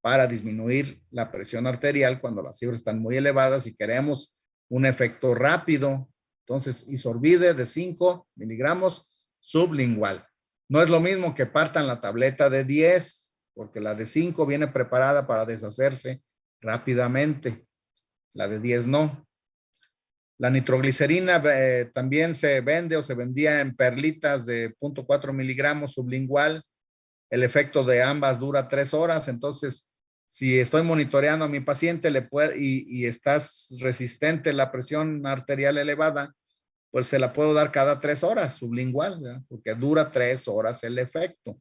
para disminuir la presión arterial cuando las fibras están muy elevadas y queremos un efecto rápido. Entonces, Isorbide de 5 miligramos sublingual. No es lo mismo que partan la tableta de 10, porque la de 5 viene preparada para deshacerse rápidamente. La de 10 no. La nitroglicerina también se vende o se vendía en perlitas de 0.4 miligramos sublingual. El efecto de ambas dura 3 horas. Entonces, si estoy monitoreando a mi paciente y estás resistente a la presión arterial elevada, pues se la puedo dar cada 3 horas sublingual, ¿verdad? Porque dura 3 horas el efecto.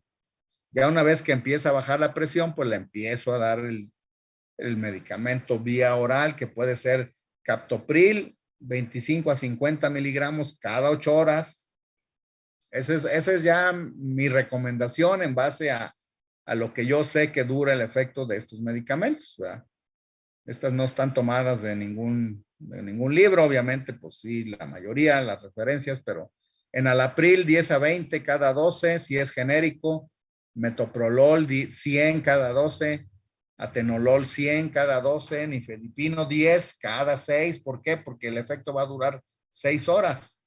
Ya una vez que empieza a bajar la presión, pues le empiezo a dar el medicamento vía oral, que puede ser captopril, 25 a 50 miligramos cada 8 horas. Esa es ya mi recomendación en base a lo que yo sé que dura el efecto de estos medicamentos, ¿verdad? Estas no están tomadas de ningún libro, obviamente, pues sí, la mayoría, las referencias, pero en Alapril 10 a 20 cada 12, si es genérico, metoprolol 100 cada 12, atenolol 100 cada 12, nifedipino 10 cada 6. ¿Por qué? Porque el efecto va a durar 6 horas.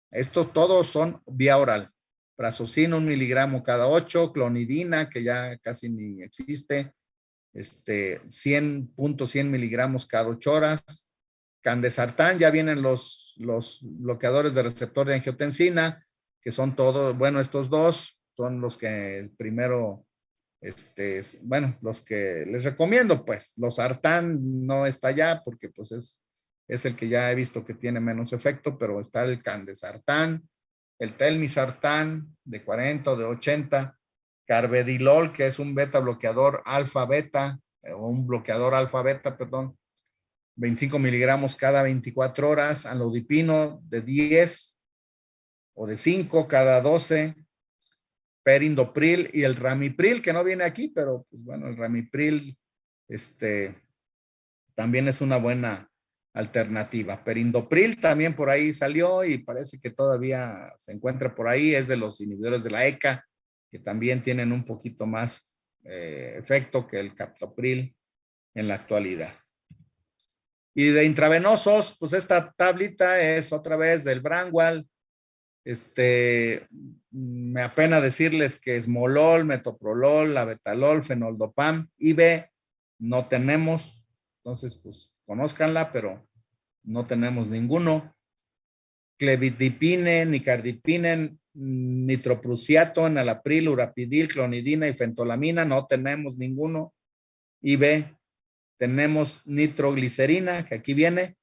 Estos todos son vía oral. Prazosin 1 miligramo cada 8, clonidina, que ya casi ni existe, 100 miligramos cada 8 horas. Candesartán, ya vienen los bloqueadores de receptor de angiotensina, que son todos, bueno, estos dos son los que primero, bueno, los que les recomiendo, pues. Los sartán no está ya porque pues es el que ya he visto que tiene menos efecto, pero está el candesartán, el telmisartán de 40 o de 80, carvedilol, que es un beta bloqueador alfa-beta, o un bloqueador alfa-beta, perdón, 25 miligramos cada 24 horas, amlodipino de 10 o de 5 cada 12, perindopril y el ramipril, que no viene aquí, pero pues bueno, el ramipril también es una buena alternativa. Perindopril también por ahí salió y parece que todavía se encuentra por ahí, es de los inhibidores de la ECA, que también tienen un poquito más efecto que el captopril en la actualidad. Y de intravenosos, pues esta tablita es otra vez del Bramwell. Me apena decirles que esmolol, metoprolol, labetalol, fenoldopam, IB, no tenemos. Entonces, pues, conózcanla, pero no tenemos ninguno. clevidipine, nicardipine, nitroprusiato, enalapril, urapidil, clonidina y fentolamina. No tenemos ninguno. Y B, tenemos nitroglicerina, que aquí viene.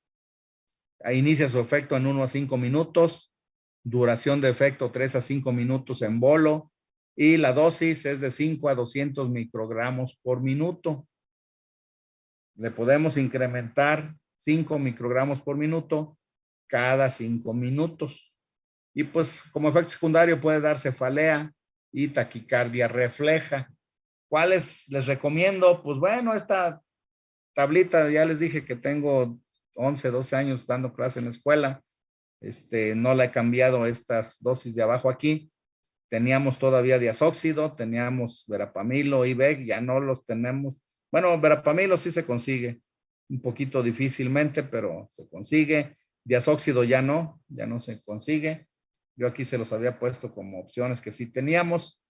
Inicia su efecto en 1 a 5 minutos. Duración de efecto 3 a 5 minutos en bolo. Y la dosis es de 5 a 200 microgramos por minuto. Le podemos incrementar 5 microgramos por minuto cada 5 minutos. Y pues como efecto secundario puede dar cefalea y taquicardia refleja. ¿Cuáles les recomiendo? Pues bueno, esta tablita, ya les dije que tengo 11, 12 años dando clase en la escuela. No la he cambiado estas dosis de abajo aquí. Teníamos todavía diazóxido, teníamos verapamilo, IVEC, ya no los tenemos. Bueno, verapamilo sí se consigue, un poquito difícilmente, pero se consigue. Diazóxido ya no se consigue. Yo aquí se los había puesto como opciones que sí teníamos.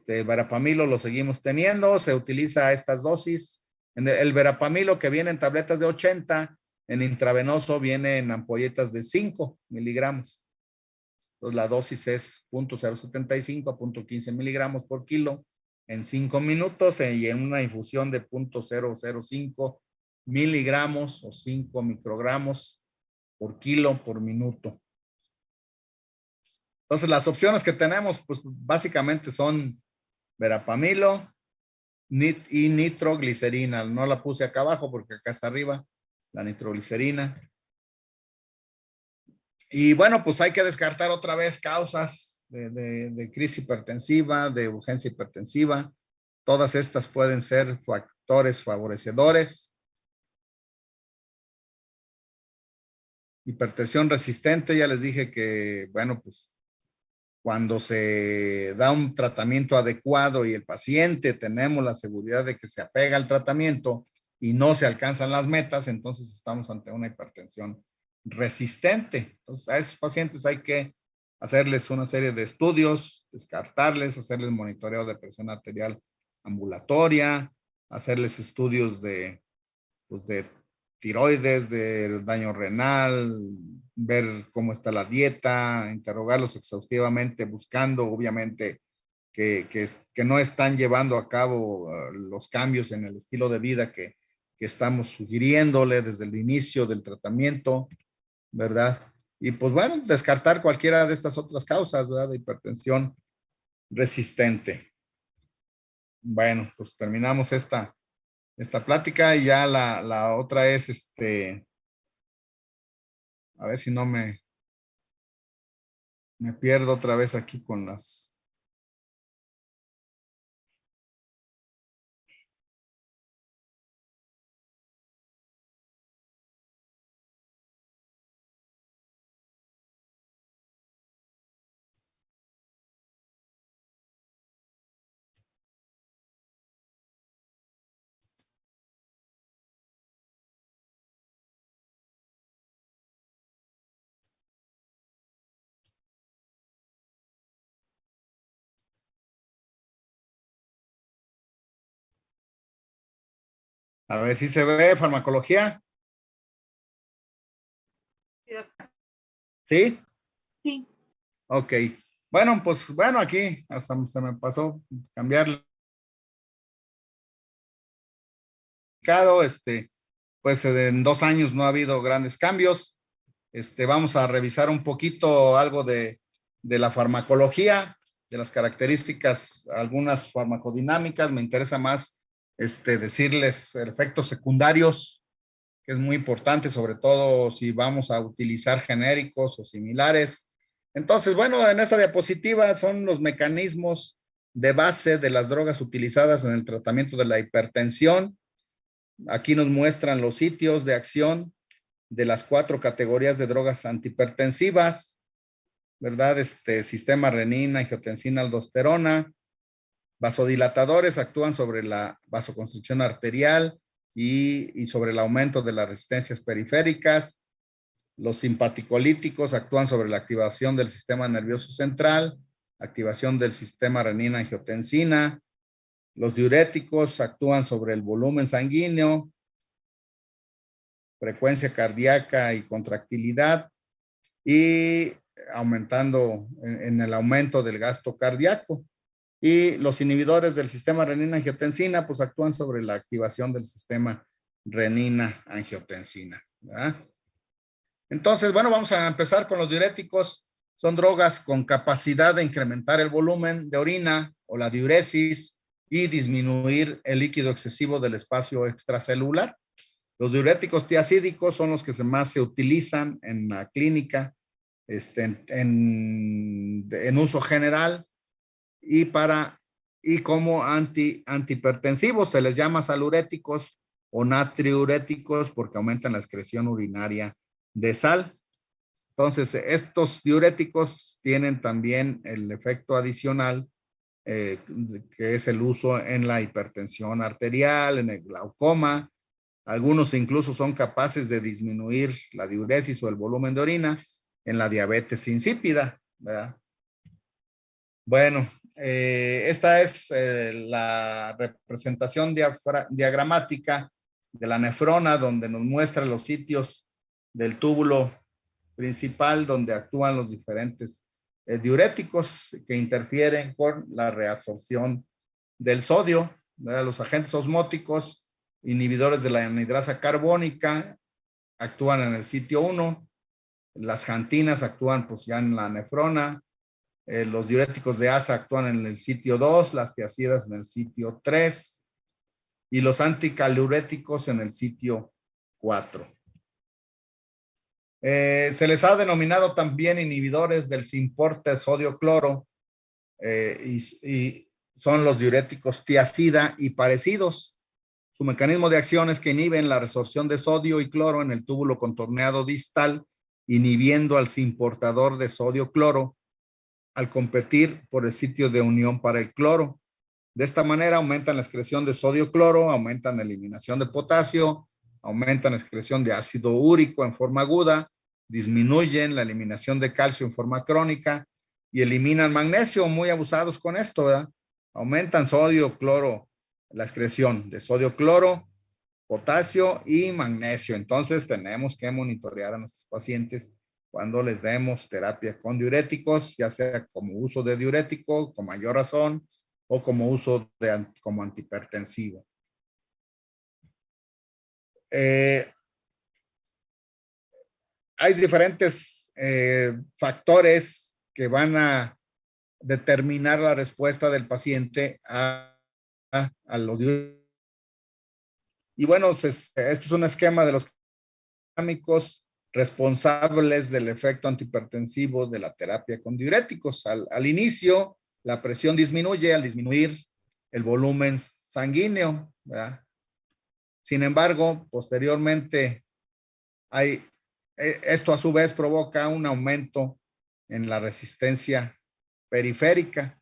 Verapamilo lo seguimos teniendo, se utiliza a estas dosis. El verapamilo que viene en tabletas de 80, en intravenoso viene en ampolletas de 5 miligramos. Entonces la dosis es 0.075 a 0.15 miligramos por kilo en 5 minutos y en una infusión de 0.005 miligramos o 5 microgramos por kilo por minuto. Entonces las opciones que tenemos pues básicamente son verapamilo y nitroglicerina. No la puse acá abajo porque acá está arriba la nitroglicerina. Y bueno, pues hay que descartar otra vez causas de crisis hipertensiva, de urgencia hipertensiva. Todas estas pueden ser factores favorecedores. Hipertensión resistente, ya les dije que, bueno, pues cuando se da un tratamiento adecuado y el paciente tenemos la seguridad de que se apega al tratamiento y no se alcanzan las metas, entonces estamos ante una hipertensión resistente. Entonces a esos pacientes hay que hacerles una serie de estudios, descartarles, hacerles monitoreo de presión arterial ambulatoria, hacerles estudios pues de tiroides, de daño renal, ver cómo está la dieta, interrogarlos exhaustivamente, buscando obviamente que no están llevando a cabo los cambios en el estilo de vida que estamos sugiriéndole desde el inicio del tratamiento, ¿verdad? Y pues bueno, descartar cualquiera de estas otras causas, ¿verdad? De hipertensión resistente. Bueno, pues terminamos esta plática y ya la otra es a ver si no me pierdo otra vez aquí con las. A ver si se ve farmacología. ¿Sí? Sí. Ok. Bueno, pues bueno, aquí hasta se me pasó cambiarle. Pues en 2 años no ha habido grandes cambios. Vamos a revisar un poquito algo de la farmacología, de las características, algunas farmacodinámicas. Me interesa más decirles efectos secundarios, que es muy importante, sobre todo si vamos a utilizar genéricos o similares. Entonces, bueno, en esta diapositiva son los mecanismos de base de las drogas utilizadas en el tratamiento de la hipertensión. Aquí nos muestran los sitios de acción de las 4 categorías de drogas antihipertensivas, ¿verdad? Sistema renina, angiotensina, aldosterona. Vasodilatadores actúan sobre la vasoconstricción arterial y sobre el aumento de las resistencias periféricas. Los simpaticolíticos actúan sobre la activación del sistema nervioso central, activación del sistema renina-angiotensina. Los diuréticos actúan sobre el volumen sanguíneo, frecuencia cardíaca y contractilidad. y aumentando en el aumento del gasto cardíaco. Y los inhibidores del sistema renina-angiotensina pues actúan sobre la activación del sistema renina-angiotensina, ¿verdad? Entonces, bueno, vamos a empezar con los diuréticos. Son drogas con capacidad de incrementar el volumen de orina o la diuresis y disminuir el líquido excesivo del espacio extracelular. Los diuréticos tiacídicos son los que más se utilizan en la clínica, en uso general y como antihipertensivos. Se les llama saluréticos o natriuréticos porque aumentan la excreción urinaria de sal. Entonces, estos diuréticos tienen también el efecto adicional que es el uso en la hipertensión arterial, en el glaucoma. Algunos incluso son capaces de disminuir la diuresis o el volumen de orina en la diabetes insípida, ¿verdad? Bueno, esta es la representación diagramática de la nefrona, donde nos muestra los sitios del túbulo principal donde actúan los diferentes diuréticos que interfieren con la reabsorción del sodio, ¿verdad? Los agentes osmóticos, inhibidores de la anhidrasa carbónica, actúan en el sitio 1, las xantinas actúan pues ya en la nefrona, los diuréticos de asa actúan en el sitio 2, las tiazidas en el sitio 3 y los anticaluréticos en el sitio 4. Se les ha denominado también inhibidores del simporte sodio-cloro y son los diuréticos tiazida y parecidos. Su mecanismo de acción es que inhiben la resorción de sodio y cloro en el túbulo contorneado distal, inhibiendo al simportador de sodio-cloro al competir por el sitio de unión para el cloro. De esta manera aumentan la excreción de sodio-cloro, aumentan la eliminación de potasio, aumentan la excreción de ácido úrico en forma aguda, disminuyen la eliminación de calcio en forma crónica y eliminan magnesio, muy abusados con esto, ¿verdad? Aumentan sodio, cloro, la excreción de sodio, cloro, potasio y magnesio. Entonces tenemos que monitorear a nuestros pacientes cuando les demos terapia con diuréticos, ya sea como uso de diurético, con mayor razón, o como uso como antihipertensivo. Hay diferentes factores que van a determinar la respuesta del paciente a los diuréticos. Y bueno, este es un esquema de los químicos responsables del efecto antihipertensivo de la terapia con diuréticos. Al inicio, la presión disminuye al disminuir el volumen sanguíneo, ¿verdad? Sin embargo, posteriormente, esto a su vez provoca un aumento en la resistencia periférica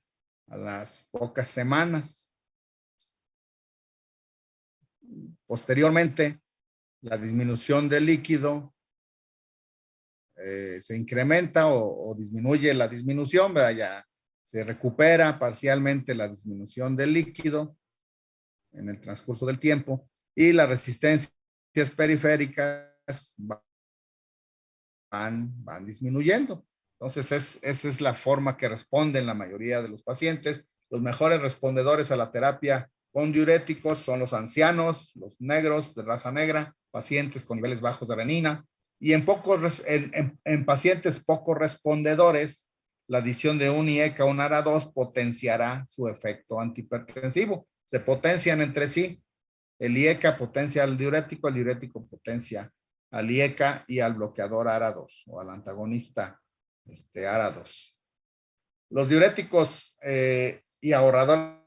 a las pocas semanas. Posteriormente, la disminución del líquido se incrementa o disminuye la disminución, ¿verdad? Ya se recupera parcialmente la disminución del líquido en el transcurso del tiempo y las resistencias periféricas van disminuyendo. Entonces, esa es la forma que responden la mayoría de los pacientes. Los mejores respondedores a la terapia con diuréticos son los ancianos, los negros de raza negra, pacientes con niveles bajos de renina, y en pacientes poco respondedores, la adición de un IECA o un ARA2 potenciará su efecto antihipertensivo. Se potencian entre sí. El IECA potencia al diurético, el diurético potencia al IECA y al bloqueador ARA2 o al antagonista ARA2. Los diuréticos y ahorradores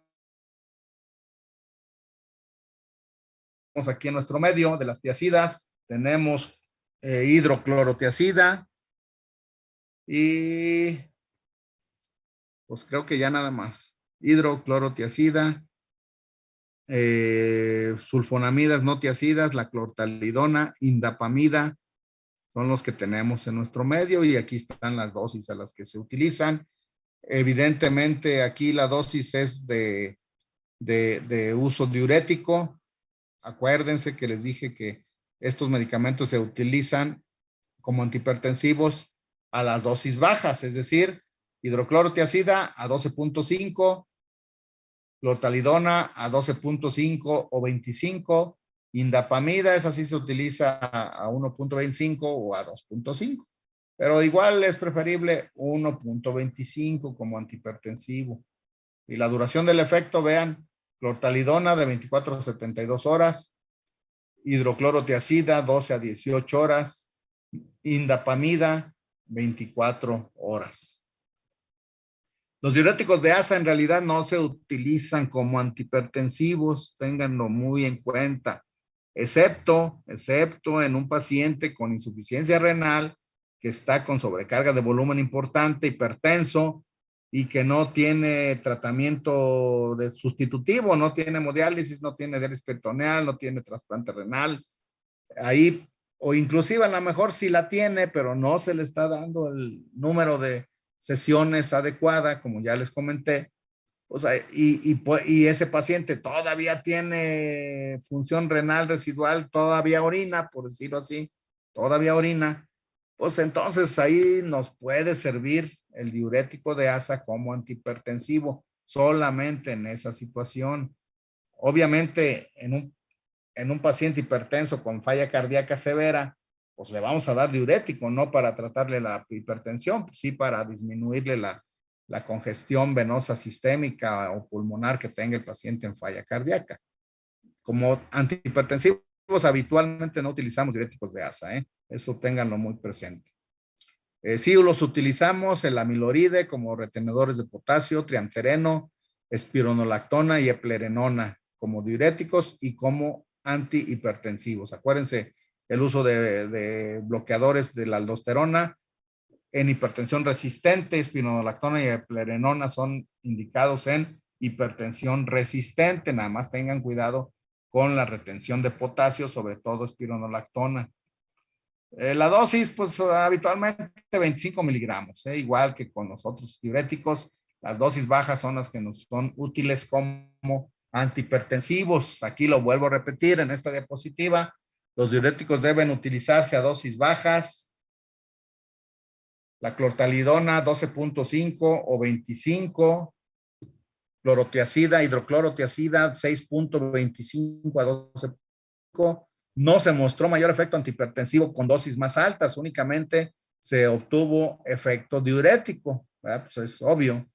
aquí en nuestro medio de las tiazidas tenemos hidroclorotiazida y pues creo que ya nada más. Hidroclorotiazida, sulfonamidas no tiazidas, la clortalidona, indapamida, son los que tenemos en nuestro medio y aquí están las dosis a las que se utilizan. Evidentemente aquí la dosis es de uso diurético. Acuérdense que les dije que estos medicamentos se utilizan como antihipertensivos a las dosis bajas, es decir, hidroclorotiazida a 12.5, clortalidona a 12.5 o 25, indapamida, esa sí se utiliza a 1.25 o a 2.5, pero igual es preferible 1.25 como antihipertensivo. Y la duración del efecto, vean, clortalidona de 24 a 72 horas, hidroclorotiazida 12 a 18 horas, indapamida 24 horas. Los diuréticos de asa en realidad no se utilizan como antihipertensivos, ténganlo muy en cuenta, excepto en un paciente con insuficiencia renal que está con sobrecarga de volumen importante, hipertenso, y que no tiene tratamiento de sustitutivo, no tiene hemodiálisis, no tiene diálisis peritoneal, no tiene trasplante renal. Ahí, o inclusive a lo mejor sí la tiene, pero no se le está dando el número de sesiones adecuada, como ya les comenté. O sea, y ese paciente todavía tiene función renal residual, todavía orina, por decirlo así, todavía orina, pues entonces ahí nos puede servir el diurético de asa como antihipertensivo, solamente en esa situación. Obviamente, en un paciente hipertenso con falla cardíaca severa, pues le vamos a dar diurético, no para tratarle la hipertensión, pues sí para disminuirle la congestión venosa sistémica o pulmonar que tenga el paciente en falla cardíaca. Como antihipertensivos habitualmente no utilizamos diuréticos de asa, eso ténganlo muy presente. Sí los utilizamos el amiloride como retenedores de potasio, triamtereno, espironolactona y eplerenona como diuréticos y como antihipertensivos. Acuérdense el uso de bloqueadores de la aldosterona en hipertensión resistente, espironolactona y eplerenona son indicados en hipertensión resistente. Nada más tengan cuidado con la retención de potasio, sobre todo espironolactona. La dosis, pues habitualmente 25 miligramos, igual que con los otros diuréticos. Las dosis bajas son las que nos son útiles como antihipertensivos. Aquí lo vuelvo a repetir en esta diapositiva. Los diuréticos deben utilizarse a dosis bajas. La clortalidona 12.5 o 25. Clorotiazida, hidroclorotiazida 6.25 a 12.5. No se mostró mayor efecto antihipertensivo con dosis más altas, únicamente se obtuvo efecto diurético, ¿verdad? Pues es obvio.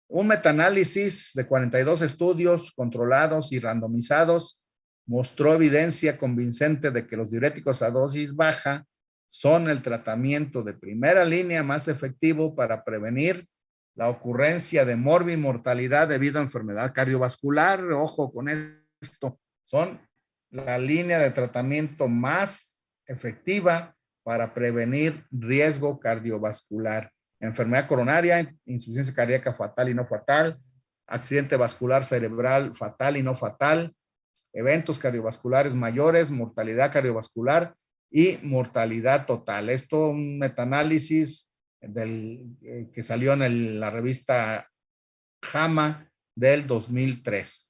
Un metaanálisis de 42 estudios controlados y randomizados mostró evidencia convincente de que los diuréticos a dosis baja son el tratamiento de primera línea más efectivo para prevenir la ocurrencia de morbimortalidad debido a enfermedad cardiovascular. Ojo con esto, son la línea de tratamiento más efectiva para prevenir riesgo cardiovascular. Enfermedad coronaria, insuficiencia cardíaca fatal y no fatal, accidente vascular cerebral fatal y no fatal, eventos cardiovasculares mayores, mortalidad cardiovascular y mortalidad total. Esto un metaanálisis que salió en la revista JAMA del 2003.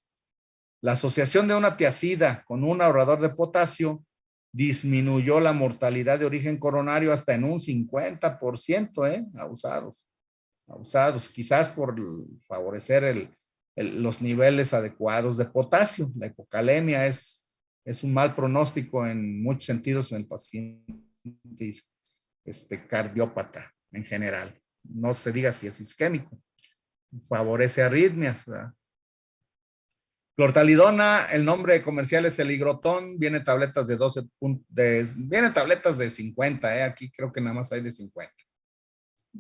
La asociación de una tiazida con un ahorrador de potasio disminuyó la mortalidad de origen coronario hasta en un 50%, abusados, quizás por favorecer los niveles adecuados de potasio. La hipocalemia es un mal pronóstico en muchos sentidos en el paciente cardiópata en general. No se diga si es isquémico. Favorece arritmias, ¿verdad? Clortalidona, el nombre comercial es el Higrotón, viene tabletas de 50, aquí creo que nada más hay de 50.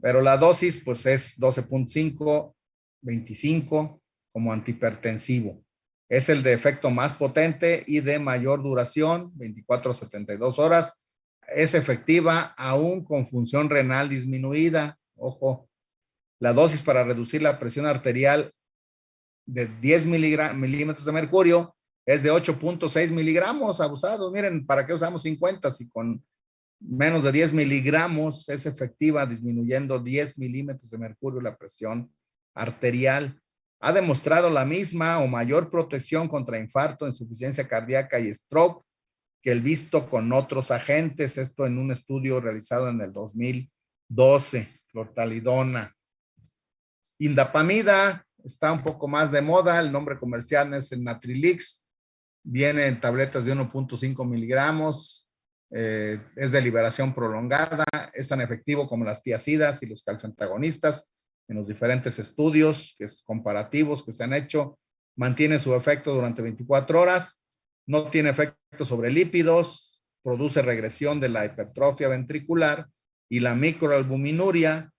Pero la dosis pues es 12.5, 25 como antihipertensivo. Es el de efecto más potente y de mayor duración, 24 a 72 horas. Es efectiva aún con función renal disminuida. Ojo, la dosis para reducir la presión arterial de 10 milímetros de mercurio es de 8.6 miligramos abusados. Miren, ¿para qué usamos 50 si con menos de 10 miligramos es efectiva disminuyendo 10 milímetros de mercurio la presión arterial? Ha demostrado la misma o mayor protección contra infarto, insuficiencia cardíaca y stroke que el visto con otros agentes, esto en un estudio realizado en el 2000 12, clortalidona. Indapamida está un poco más de moda, el nombre comercial es el Natrilix, viene en tabletas de 1.5 miligramos, es de liberación prolongada, es tan efectivo como las tiazidas y los calcioantagonistas en los diferentes estudios comparativos que se han hecho, mantiene su efecto durante 24 horas, no tiene efecto sobre lípidos, produce regresión de la hipertrofia ventricular y la microalbuminuria,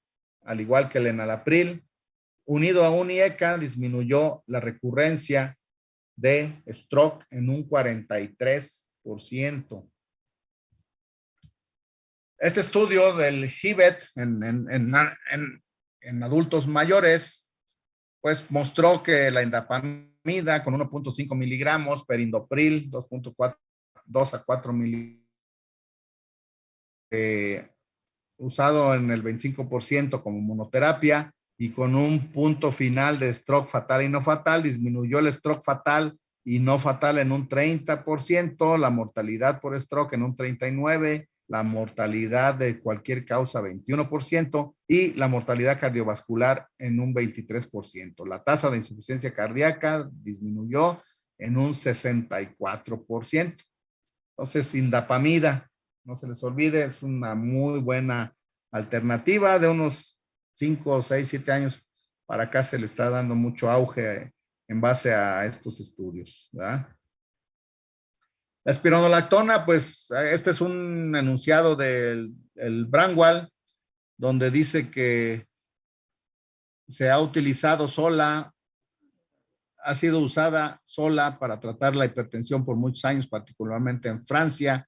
al igual que el enalapril, unido a un IECA, disminuyó la recurrencia de stroke en un 43%. Este estudio del HIVET en adultos mayores, pues mostró que la indapamida con 1.5 miligramos, perindopril 2 a 4 miligramos, usado en el 25% como monoterapia y con un punto final de stroke fatal y no fatal, disminuyó el stroke fatal y no fatal en un 30%, la mortalidad por stroke en un 39%, la mortalidad de cualquier causa 21% y la mortalidad cardiovascular en un 23%. La tasa de insuficiencia cardíaca disminuyó en un 64%. Entonces, indapamida, no se les olvide, es una muy buena alternativa. De unos 5, 6, 7 años para acá se le está dando mucho auge en base a estos estudios, ¿verdad? La espironolactona, pues este es un enunciado del Bramwell, donde dice que se ha utilizado sola, ha sido usada sola para tratar la hipertensión por muchos años, particularmente en Francia,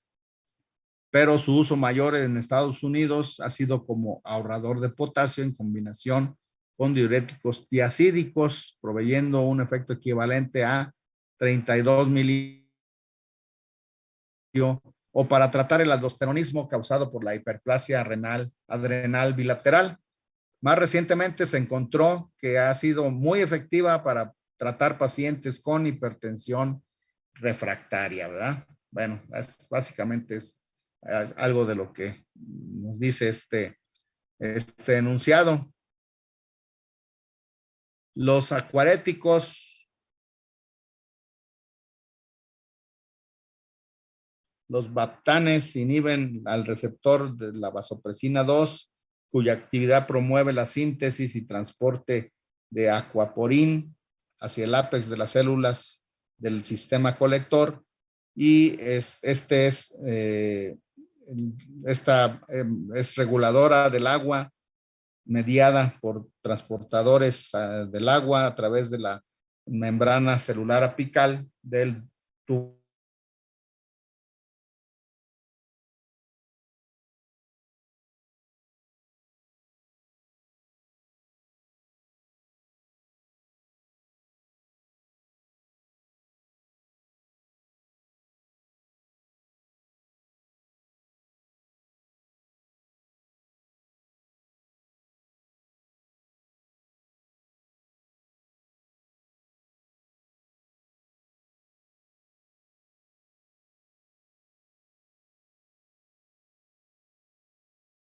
pero su uso mayor en Estados Unidos ha sido como ahorrador de potasio en combinación con diuréticos tiacídicos, proveyendo un efecto equivalente a 32 miligramos, o para tratar el aldosteronismo causado por la hiperplasia adrenal bilateral. Más recientemente se encontró que ha sido muy efectiva para tratar pacientes con hipertensión refractaria, ¿verdad? Bueno, básicamente es algo de lo que nos dice este enunciado. Los acuaréticos, los baptanes inhiben al receptor de la vasopresina 2, cuya actividad promueve la síntesis y transporte de aquaporin hacia el ápex de las células del sistema colector, y esta es reguladora del agua, mediada por transportadores del agua a través de la membrana celular apical del tubo.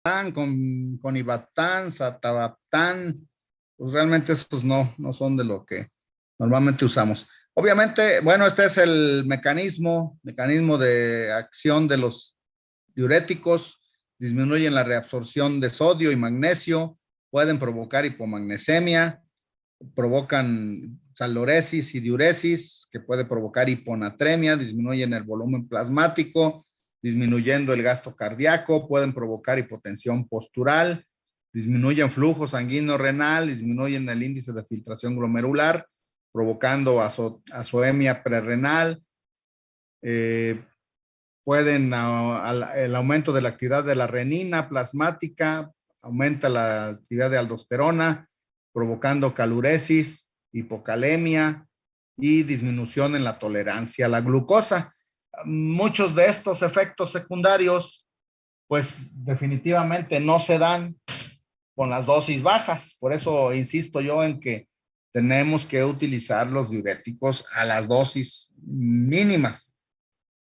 Con Ibaptan, Satabaptan, pues realmente esos no son de lo que normalmente usamos. Obviamente, bueno, este es el mecanismo de acción de los diuréticos, disminuyen la reabsorción de sodio y magnesio, pueden provocar hipomagnesemia, provocan saloresis y diuresis, que puede provocar hiponatremia, disminuyen el volumen plasmático, disminuyendo el gasto cardíaco, pueden provocar hipotensión postural, disminuyen flujo sanguíneo renal, disminuyen el índice de filtración glomerular, provocando azoemia prerrenal, pueden, el aumento de la actividad de la renina plasmática, aumenta la actividad de aldosterona, provocando caluresis, hipocalemia y disminución en la tolerancia a la glucosa. Muchos de estos efectos secundarios, pues definitivamente no se dan con las dosis bajas. Por eso insisto yo en que tenemos que utilizar los diuréticos a las dosis mínimas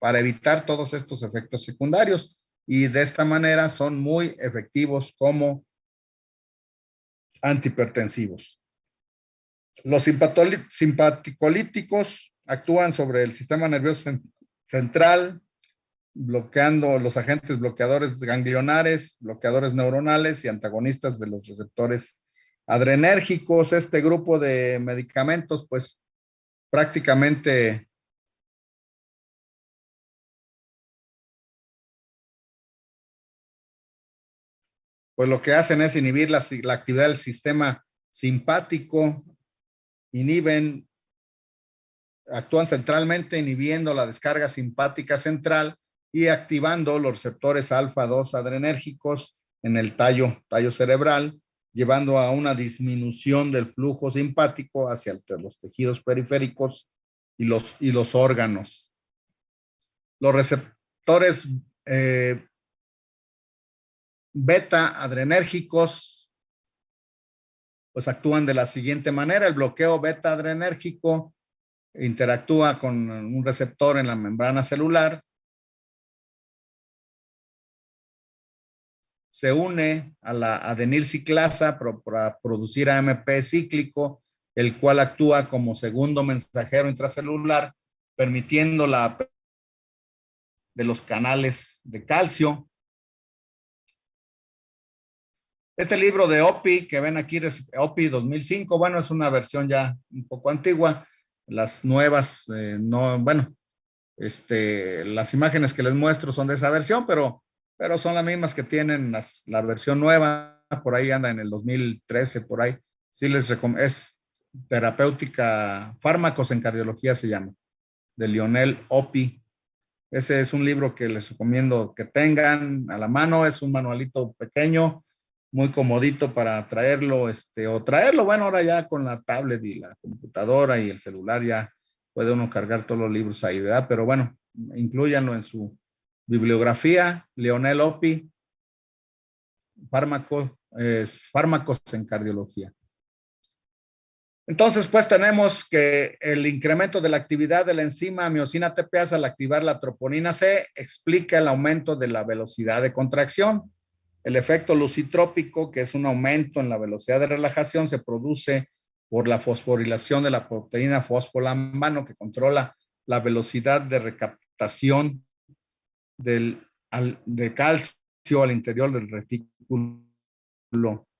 para evitar todos estos efectos secundarios, y de esta manera son muy efectivos como antihipertensivos. Los simpaticolíticos actúan sobre el sistema nervioso central, bloqueando los agentes bloqueadores ganglionares, bloqueadores neuronales y antagonistas de los receptores adrenérgicos. Este grupo de medicamentos, pues prácticamente pues lo que hacen es inhibir la actividad del sistema simpático, actúan centralmente inhibiendo la descarga simpática central y activando los receptores alfa-2 adrenérgicos en el tallo cerebral, llevando a una disminución del flujo simpático hacia los tejidos periféricos y los órganos. Los receptores beta adrenérgicos pues actúan de la siguiente manera. El bloqueo beta adrenérgico interactúa con un receptor en la membrana celular, se une a la adenilciclasa para producir AMP cíclico, el cual actúa como segundo mensajero intracelular, permitiendo la de los canales de calcio. Este libro de OPI que ven aquí, OPI 2005, bueno, es una versión ya un poco antigua. Las nuevas, no, bueno, las imágenes que les muestro son de esa versión, pero son las mismas que tienen la versión nueva, por ahí anda en el 2013, por ahí. Sí les recomiendo, es terapéutica, fármacos en cardiología se llama, de Lionel Opie. Ese es un libro que les recomiendo que tengan a la mano, es un manualito pequeño, muy comodito para traerlo, o traerlo, bueno, ahora ya con la tablet y la computadora y el celular ya puede uno cargar todos los libros ahí, ¿verdad? Pero bueno, incluyanlo en su bibliografía, Lionel Opie, fármacos en cardiología. Entonces, pues tenemos que el incremento de la actividad de la enzima miosina ATPase al activar la troponina C explica el aumento de la velocidad de contracción. El efecto lucitrópico, que es un aumento en la velocidad de relajación, se produce por la fosforilación de la proteína fosfolambano que controla la velocidad de recaptación de calcio al interior del retículo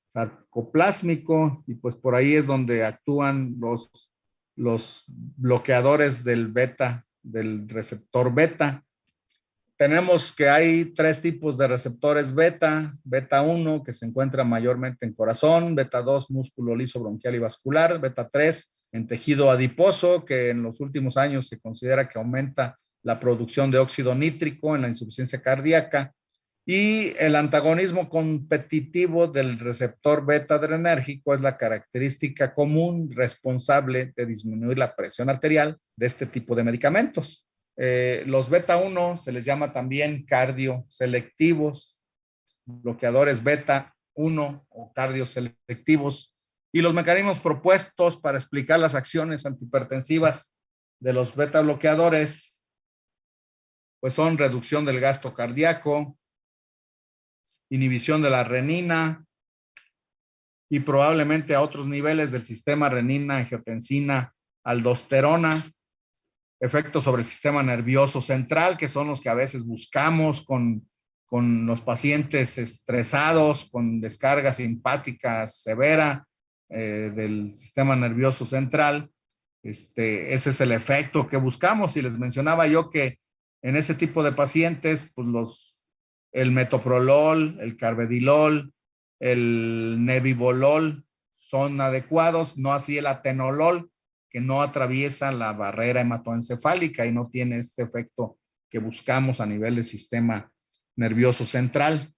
sarcoplásmico, y pues por ahí es donde actúan los bloqueadores del beta, del receptor beta. Tenemos que hay 3 tipos de receptores beta: beta 1, que se encuentra mayormente en corazón; beta 2, músculo liso bronquial y vascular; beta 3, en tejido adiposo, que en los últimos años se considera que aumenta la producción de óxido nítrico en la insuficiencia cardíaca; y el antagonismo competitivo del receptor beta adrenérgico es la característica común responsable de disminuir la presión arterial de este tipo de medicamentos. Los beta 1 se les llama también cardioselectivos, bloqueadores beta 1 o cardioselectivos, y los mecanismos propuestos para explicar las acciones antihipertensivas de los beta bloqueadores pues son reducción del gasto cardíaco, inhibición de la renina y probablemente a otros niveles del sistema renina, angiotensina, aldosterona, efectos sobre el sistema nervioso central, que son los que a veces buscamos con los pacientes estresados, con descarga simpática severa del sistema nervioso central. Ese es el efecto que buscamos, y les mencionaba yo que en ese tipo de pacientes, pues el metoprolol, el carvedilol, el nebivolol son adecuados, no así el atenolol, que no atraviesa la barrera hematoencefálica y no tiene este efecto que buscamos a nivel del sistema nervioso central.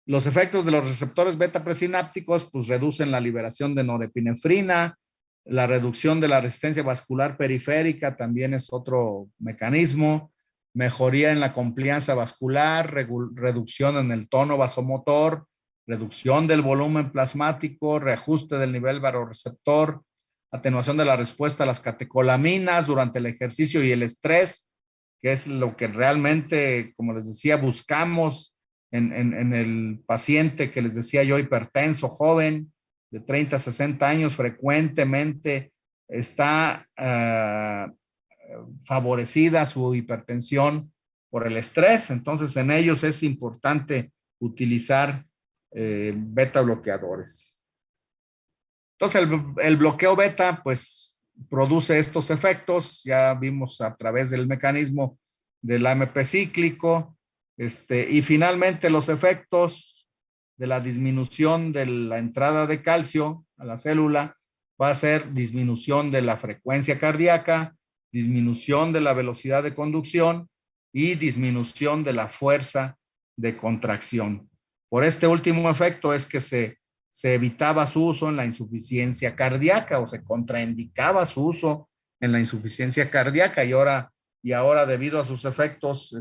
Los efectos de los receptores beta presinápticos pues reducen la liberación de norepinefrina, la reducción de la resistencia vascular periférica también es otro mecanismo, mejoría en la complianza vascular, reducción en el tono vasomotor, reducción del volumen plasmático, reajuste del nivel vasoreceptor, atenuación de la respuesta a las catecolaminas durante el ejercicio y el estrés, que es lo que realmente, como les decía, buscamos en el paciente que les decía yo, hipertenso, joven, de 30 a 60 años, frecuentemente está favorecida su hipertensión por el estrés. Entonces, en ellos es importante utilizar beta bloqueadores. Entonces, el bloqueo beta, pues, produce estos efectos. Ya vimos a través del mecanismo del AMP cíclico. Y finalmente, los efectos de la disminución de la entrada de calcio a la célula va a ser disminución de la frecuencia cardíaca, disminución de la velocidad de conducción y disminución de la fuerza de contracción. Por este último efecto es que se evitaba su uso en la insuficiencia cardíaca o se contraindicaba su uso en la insuficiencia cardíaca y ahora debido a sus efectos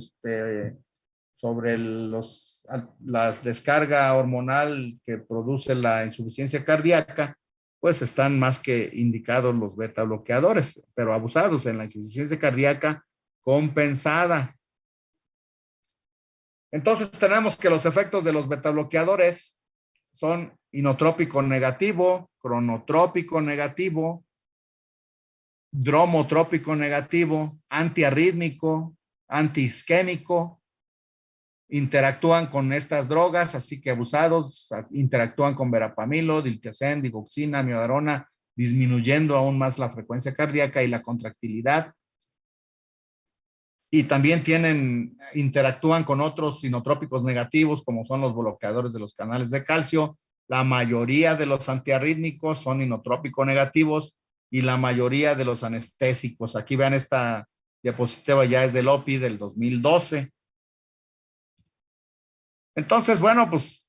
sobre la descarga hormonal que produce la insuficiencia cardíaca, pues están más que indicados los beta bloqueadores, pero abusados en la insuficiencia cardíaca compensada. Entonces tenemos que los efectos de los beta bloqueadores son inotrópico negativo, cronotrópico negativo, dromotrópico negativo, antiarrítmico, antiisquémico. Interactúan con estas drogas, así que abusados, interactúan con verapamilo, diltiazem, digoxina, miodarona, disminuyendo aún más la frecuencia cardíaca y la contractilidad. Y también interactúan con otros inotrópicos negativos, como son los bloqueadores de los canales de calcio. La mayoría de los antiarrítmicos son inotrópico negativos y la mayoría de los anestésicos. Aquí vean esta diapositiva, ya es del OPI del 2012. Entonces, bueno, pues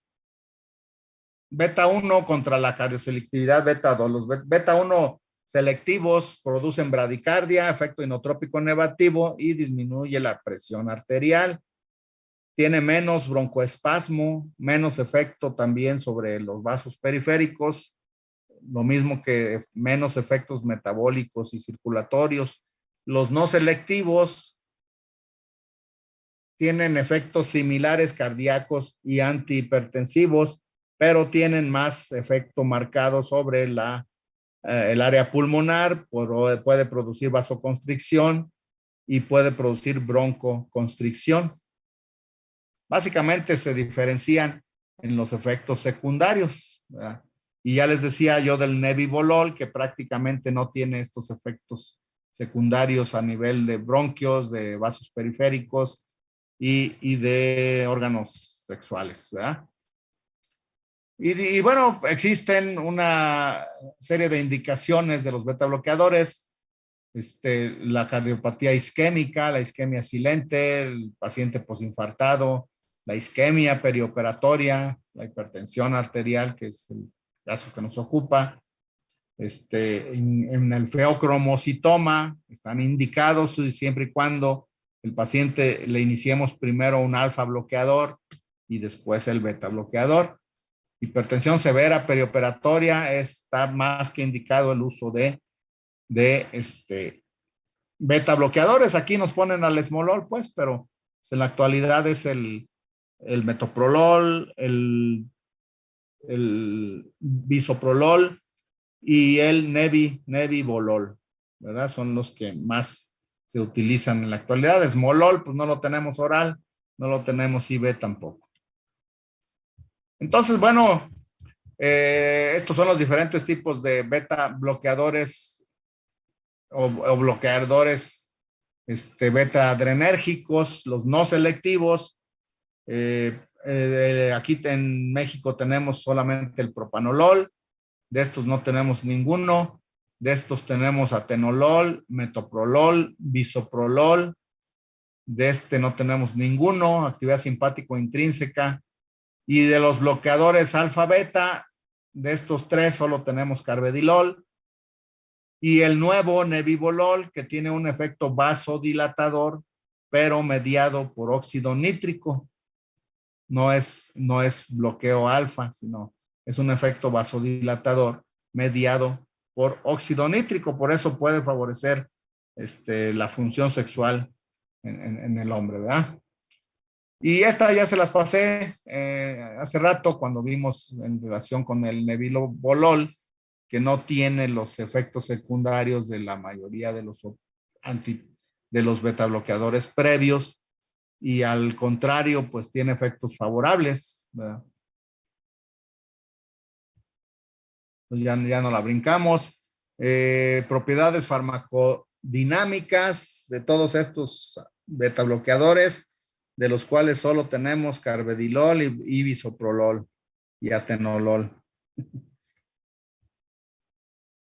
beta 1 contra la cardioselectividad beta 2. Los beta 1 selectivos producen bradicardia, efecto inotrópico negativo y disminuye la presión arterial. Tiene menos broncoespasmo, menos efecto también sobre los vasos periféricos, lo mismo que menos efectos metabólicos y circulatorios. Los no selectivos tienen efectos similares cardíacos y antihipertensivos, pero tienen más efecto marcado sobre el área pulmonar, puede producir vasoconstricción y puede producir broncoconstricción. Básicamente se diferencian en los efectos secundarios, ¿verdad? Y ya les decía yo del nebivolol, que prácticamente no tiene estos efectos secundarios a nivel de bronquios, de vasos periféricos y de órganos sexuales, ¿verdad? Y bueno, existen una serie de indicaciones de los beta bloqueadores, la cardiopatía isquémica, la isquemia silente, el paciente posinfartado, la isquemia perioperatoria, la hipertensión arterial, que es el caso que nos ocupa, en el feocromocitoma, están indicados siempre y cuando el paciente le iniciemos primero un alfa bloqueador y después el beta bloqueador. Hipertensión severa perioperatoria, está más que indicado el uso de beta bloqueadores. Aquí nos ponen al esmolol, pues, pero en la actualidad es el metoprolol, el bisoprolol y el nebivolol, ¿verdad? Son los que más se utilizan en la actualidad. Esmolol, pues no lo tenemos oral, no lo tenemos IV tampoco. Entonces, bueno, estos son los diferentes tipos de beta bloqueadores o bloqueadores beta adrenérgicos, los no selectivos. Aquí en México tenemos solamente el propanolol, de estos no tenemos ninguno, de estos tenemos atenolol, metoprolol, bisoprolol, de no tenemos ninguno, actividad simpático intrínseca, y de los bloqueadores alfa beta, de estos tres solo tenemos carvedilol, y el nuevo nebivolol, que tiene un efecto vasodilatador, pero mediado por óxido nítrico. No es bloqueo alfa, sino es un efecto vasodilatador mediado por óxido nítrico. Por eso puede favorecer la función sexual en el hombre, ¿verdad? Y esta ya se las pasé hace rato cuando vimos en relación con el nebivolol, que no tiene los efectos secundarios de la mayoría de de los beta bloqueadores previos, y al contrario, pues tiene efectos favorables, ¿verdad? Pues ya no la brincamos. Propiedades farmacodinámicas de todos estos beta bloqueadores, de los cuales solo tenemos carvedilol y bisoprolol y atenolol.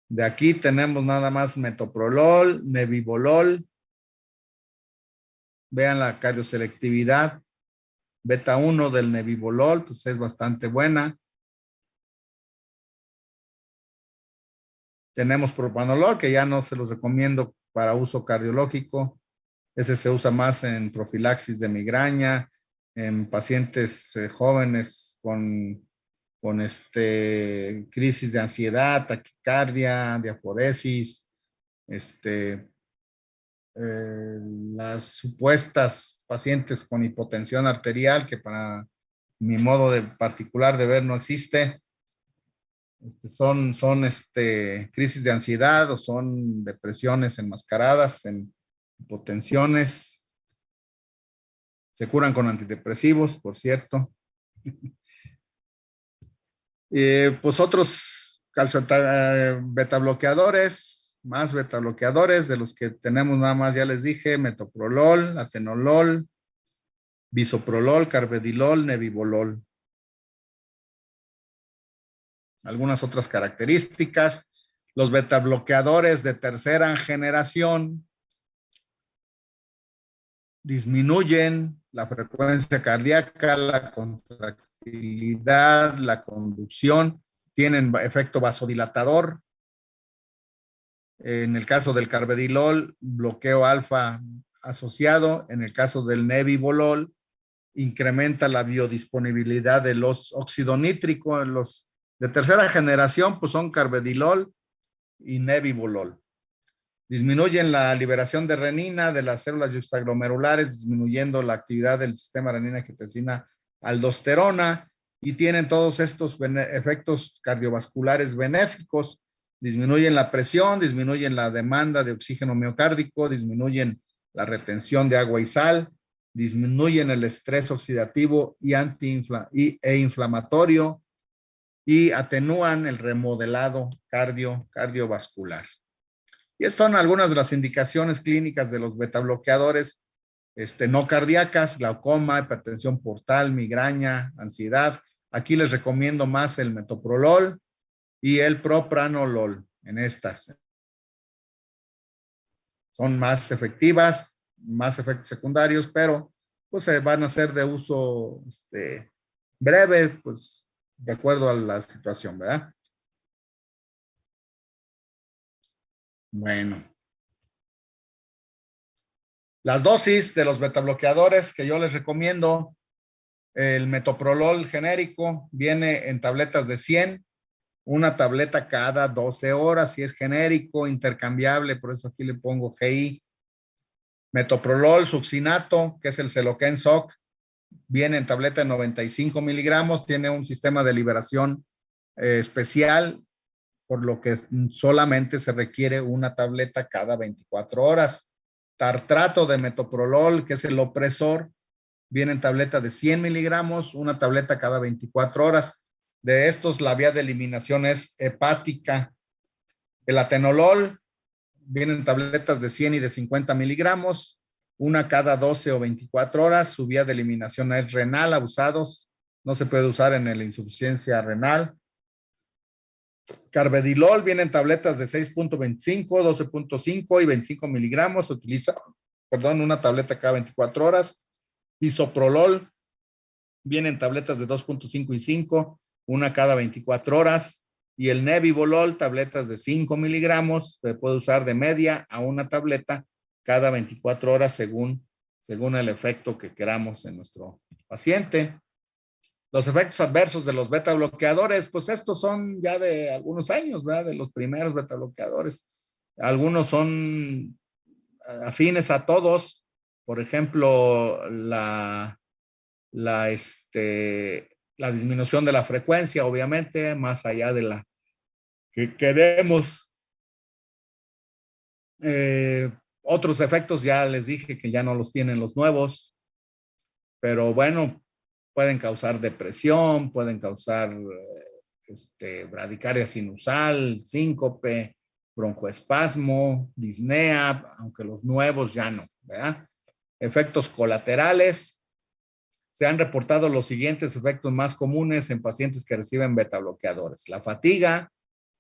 De aquí tenemos nada más metoprolol, nebivolol. Vean la cardioselectividad. Beta 1 del nebivolol, pues es bastante buena. Tenemos propanolol, que ya no se los recomiendo para uso cardiológico. Ese se usa más en profilaxis de migraña, en pacientes jóvenes con crisis de ansiedad, taquicardia, diaforesis, las supuestas pacientes con hipotensión arterial, que para mi modo de particular de ver no existe. Son crisis de ansiedad o son depresiones enmascaradas en hipotensiones. Se curan con antidepresivos, por cierto. Pues otros beta bloqueadores, más beta bloqueadores, de los que tenemos nada más, ya les dije, metoprolol, atenolol, bisoprolol, carvedilol, nebivolol. Algunas otras características. Los beta bloqueadores de tercera generación disminuyen la frecuencia cardíaca, la contractilidad, la conducción, tienen efecto vasodilatador. En el caso del carvedilol, bloqueo alfa asociado. En el caso del nebivolol, incrementa la biodisponibilidad de los óxido nítrico. Los de tercera generación, pues son carvedilol y nebivolol. Disminuyen la liberación de renina de las células juxtaglomerulares, disminuyendo la actividad del sistema renina-angiotensina aldosterona, y tienen todos estos efectos cardiovasculares benéficos. Disminuyen la presión, disminuyen la demanda de oxígeno miocárdico, disminuyen la retención de agua y sal, disminuyen el estrés oxidativo e inflamatorio, y atenúan el remodelado cardiovascular. Y estas son algunas de las indicaciones clínicas de los betabloqueadores no cardíacas: glaucoma, hipertensión portal, migraña, ansiedad. Aquí les recomiendo más el metoprolol y el propranolol en estas. Son más efectivas, más efectos secundarios, pero pues van a ser de uso breve, pues de acuerdo a la situación, ¿verdad? Bueno. Las dosis de los betabloqueadores que yo les recomiendo: el metoprolol genérico viene en tabletas de 100, una tableta cada 12 horas, si es genérico, intercambiable, por eso aquí le pongo GI. Metoprolol succinato, que es el Celoquen SOC, viene en tableta de 95 miligramos, tiene un sistema de liberación especial, por lo que solamente se requiere una tableta cada 24 horas. Tartrato de metoprolol, que es el opresor, viene en tableta de 100 miligramos, una tableta cada 24 horas. De estos, la vía de eliminación es hepática. El atenolol viene en tabletas de 100 y de 50 miligramos, una cada 12 o 24 horas. Su vía de eliminación es renal, abusados. No se puede usar en la insuficiencia renal. Carvedilol viene en tabletas de 6.25, 12.5 y 25 miligramos. Se utiliza, una tableta cada 24 horas. Bisoprolol viene en tabletas de 2.5 y 5, una cada 24 horas. Y el nebivolol, tabletas de 5 miligramos, se puede usar de media a una tableta cada 24 horas según el efecto que queramos en nuestro paciente. Los efectos adversos de los beta bloqueadores, pues estos son ya de algunos años, ¿verdad? De los primeros beta bloqueadores. Algunos son afines a todos. Por ejemplo, la la disminución de la frecuencia, obviamente, más allá de la que queremos. Otros efectos ya les dije que ya no los tienen los nuevos, pero bueno, pueden causar depresión, pueden causar bradicardia sinusal, síncope, broncoespasmo, disnea, aunque los nuevos ya no, ¿verdad? Efectos colaterales. Se han reportado los siguientes efectos más comunes en pacientes que reciben beta bloqueadores: la fatiga,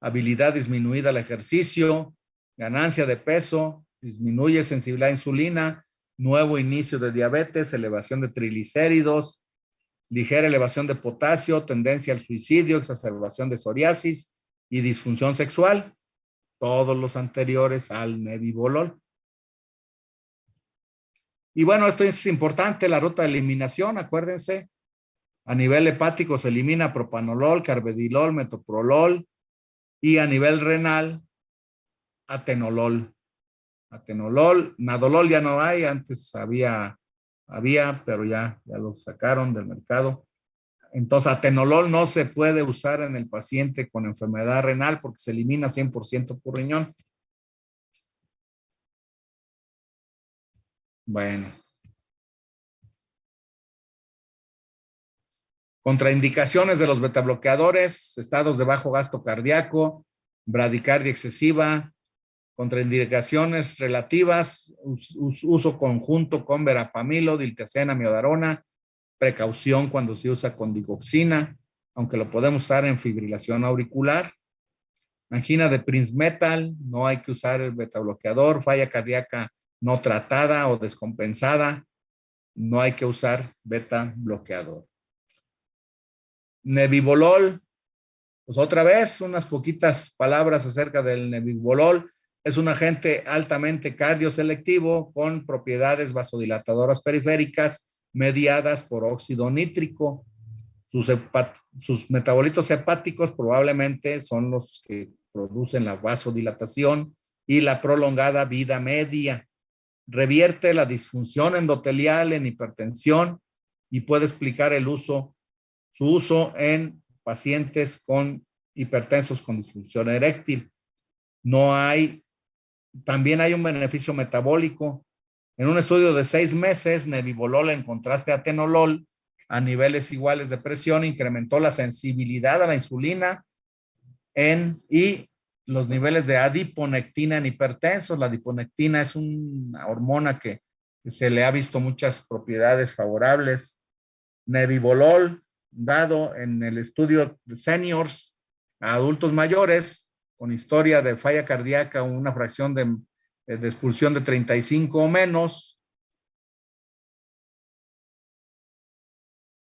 habilidad disminuida al ejercicio, ganancia de peso, disminuye sensibilidad a insulina, nuevo inicio de diabetes, elevación de triglicéridos, ligera elevación de potasio, tendencia al suicidio, exacerbación de psoriasis y disfunción sexual. Todos los anteriores al nebivolol. Y bueno, esto es importante, la ruta de eliminación, acuérdense. A nivel hepático se elimina propanolol, carvedilol, metoprolol, y a nivel renal, atenolol. Atenolol, nadolol ya no hay, antes había, pero ya lo sacaron del mercado. Entonces, atenolol no se puede usar en el paciente con enfermedad renal porque se elimina 100% por riñón. Bueno. Contraindicaciones de los betabloqueadores: estados de bajo gasto cardíaco, bradicardia excesiva. Contraindicaciones relativas: uso conjunto con verapamilo, diltiazem, amiodarona. Precaución cuando se usa con digoxina, aunque lo podemos usar en fibrilación auricular. Angina de Prinzmetal, no hay que usar el betabloqueador. Falla cardíaca no tratada o descompensada, no hay que usar beta bloqueador. Nebivolol, pues otra vez unas poquitas palabras acerca del nebivolol. Es un agente altamente cardioselectivo con propiedades vasodilatadoras periféricas mediadas por óxido nítrico. Sus metabolitos hepáticos probablemente son los que producen la vasodilatación y la prolongada vida media. Revierte la disfunción endotelial en hipertensión y puede explicar su uso en pacientes con hipertensos con disfunción eréctil. También hay un beneficio metabólico. En un estudio de 6 meses, nebivolol en contraste a atenolol a niveles iguales de presión incrementó la sensibilidad a la insulina y los niveles de adiponectina en hipertensos. La adiponectina es una hormona que se le ha visto muchas propiedades favorables. Nebivolol, dado en el estudio de seniors a adultos mayores con historia de falla cardíaca o una fracción de expulsión de 35 o menos,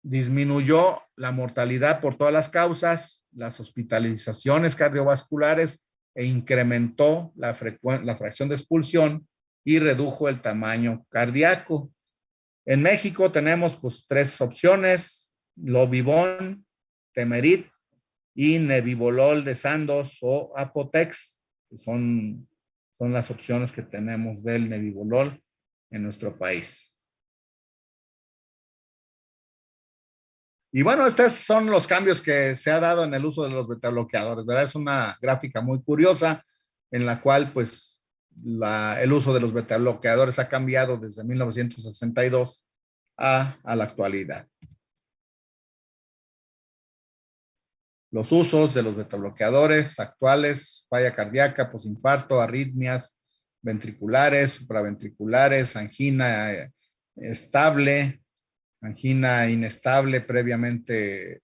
disminuyó la mortalidad por todas las causas, las hospitalizaciones cardiovasculares e incrementó la fracción de expulsión y redujo el tamaño cardíaco. En México tenemos pues 3 opciones: Lobivon, Temerit y nebivolol de Sandoz o Apotex, que son las opciones que tenemos del nebivolol en nuestro país. Y bueno, estos son los cambios que se ha dado en el uso de los betabloqueadores, ¿verdad? Es una gráfica muy curiosa en la cual pues el uso de los betabloqueadores ha cambiado desde 1962 a la actualidad. Los usos de los betabloqueadores actuales: falla cardíaca, posinfarto, arritmias ventriculares, supraventriculares, angina estable, angina inestable previamente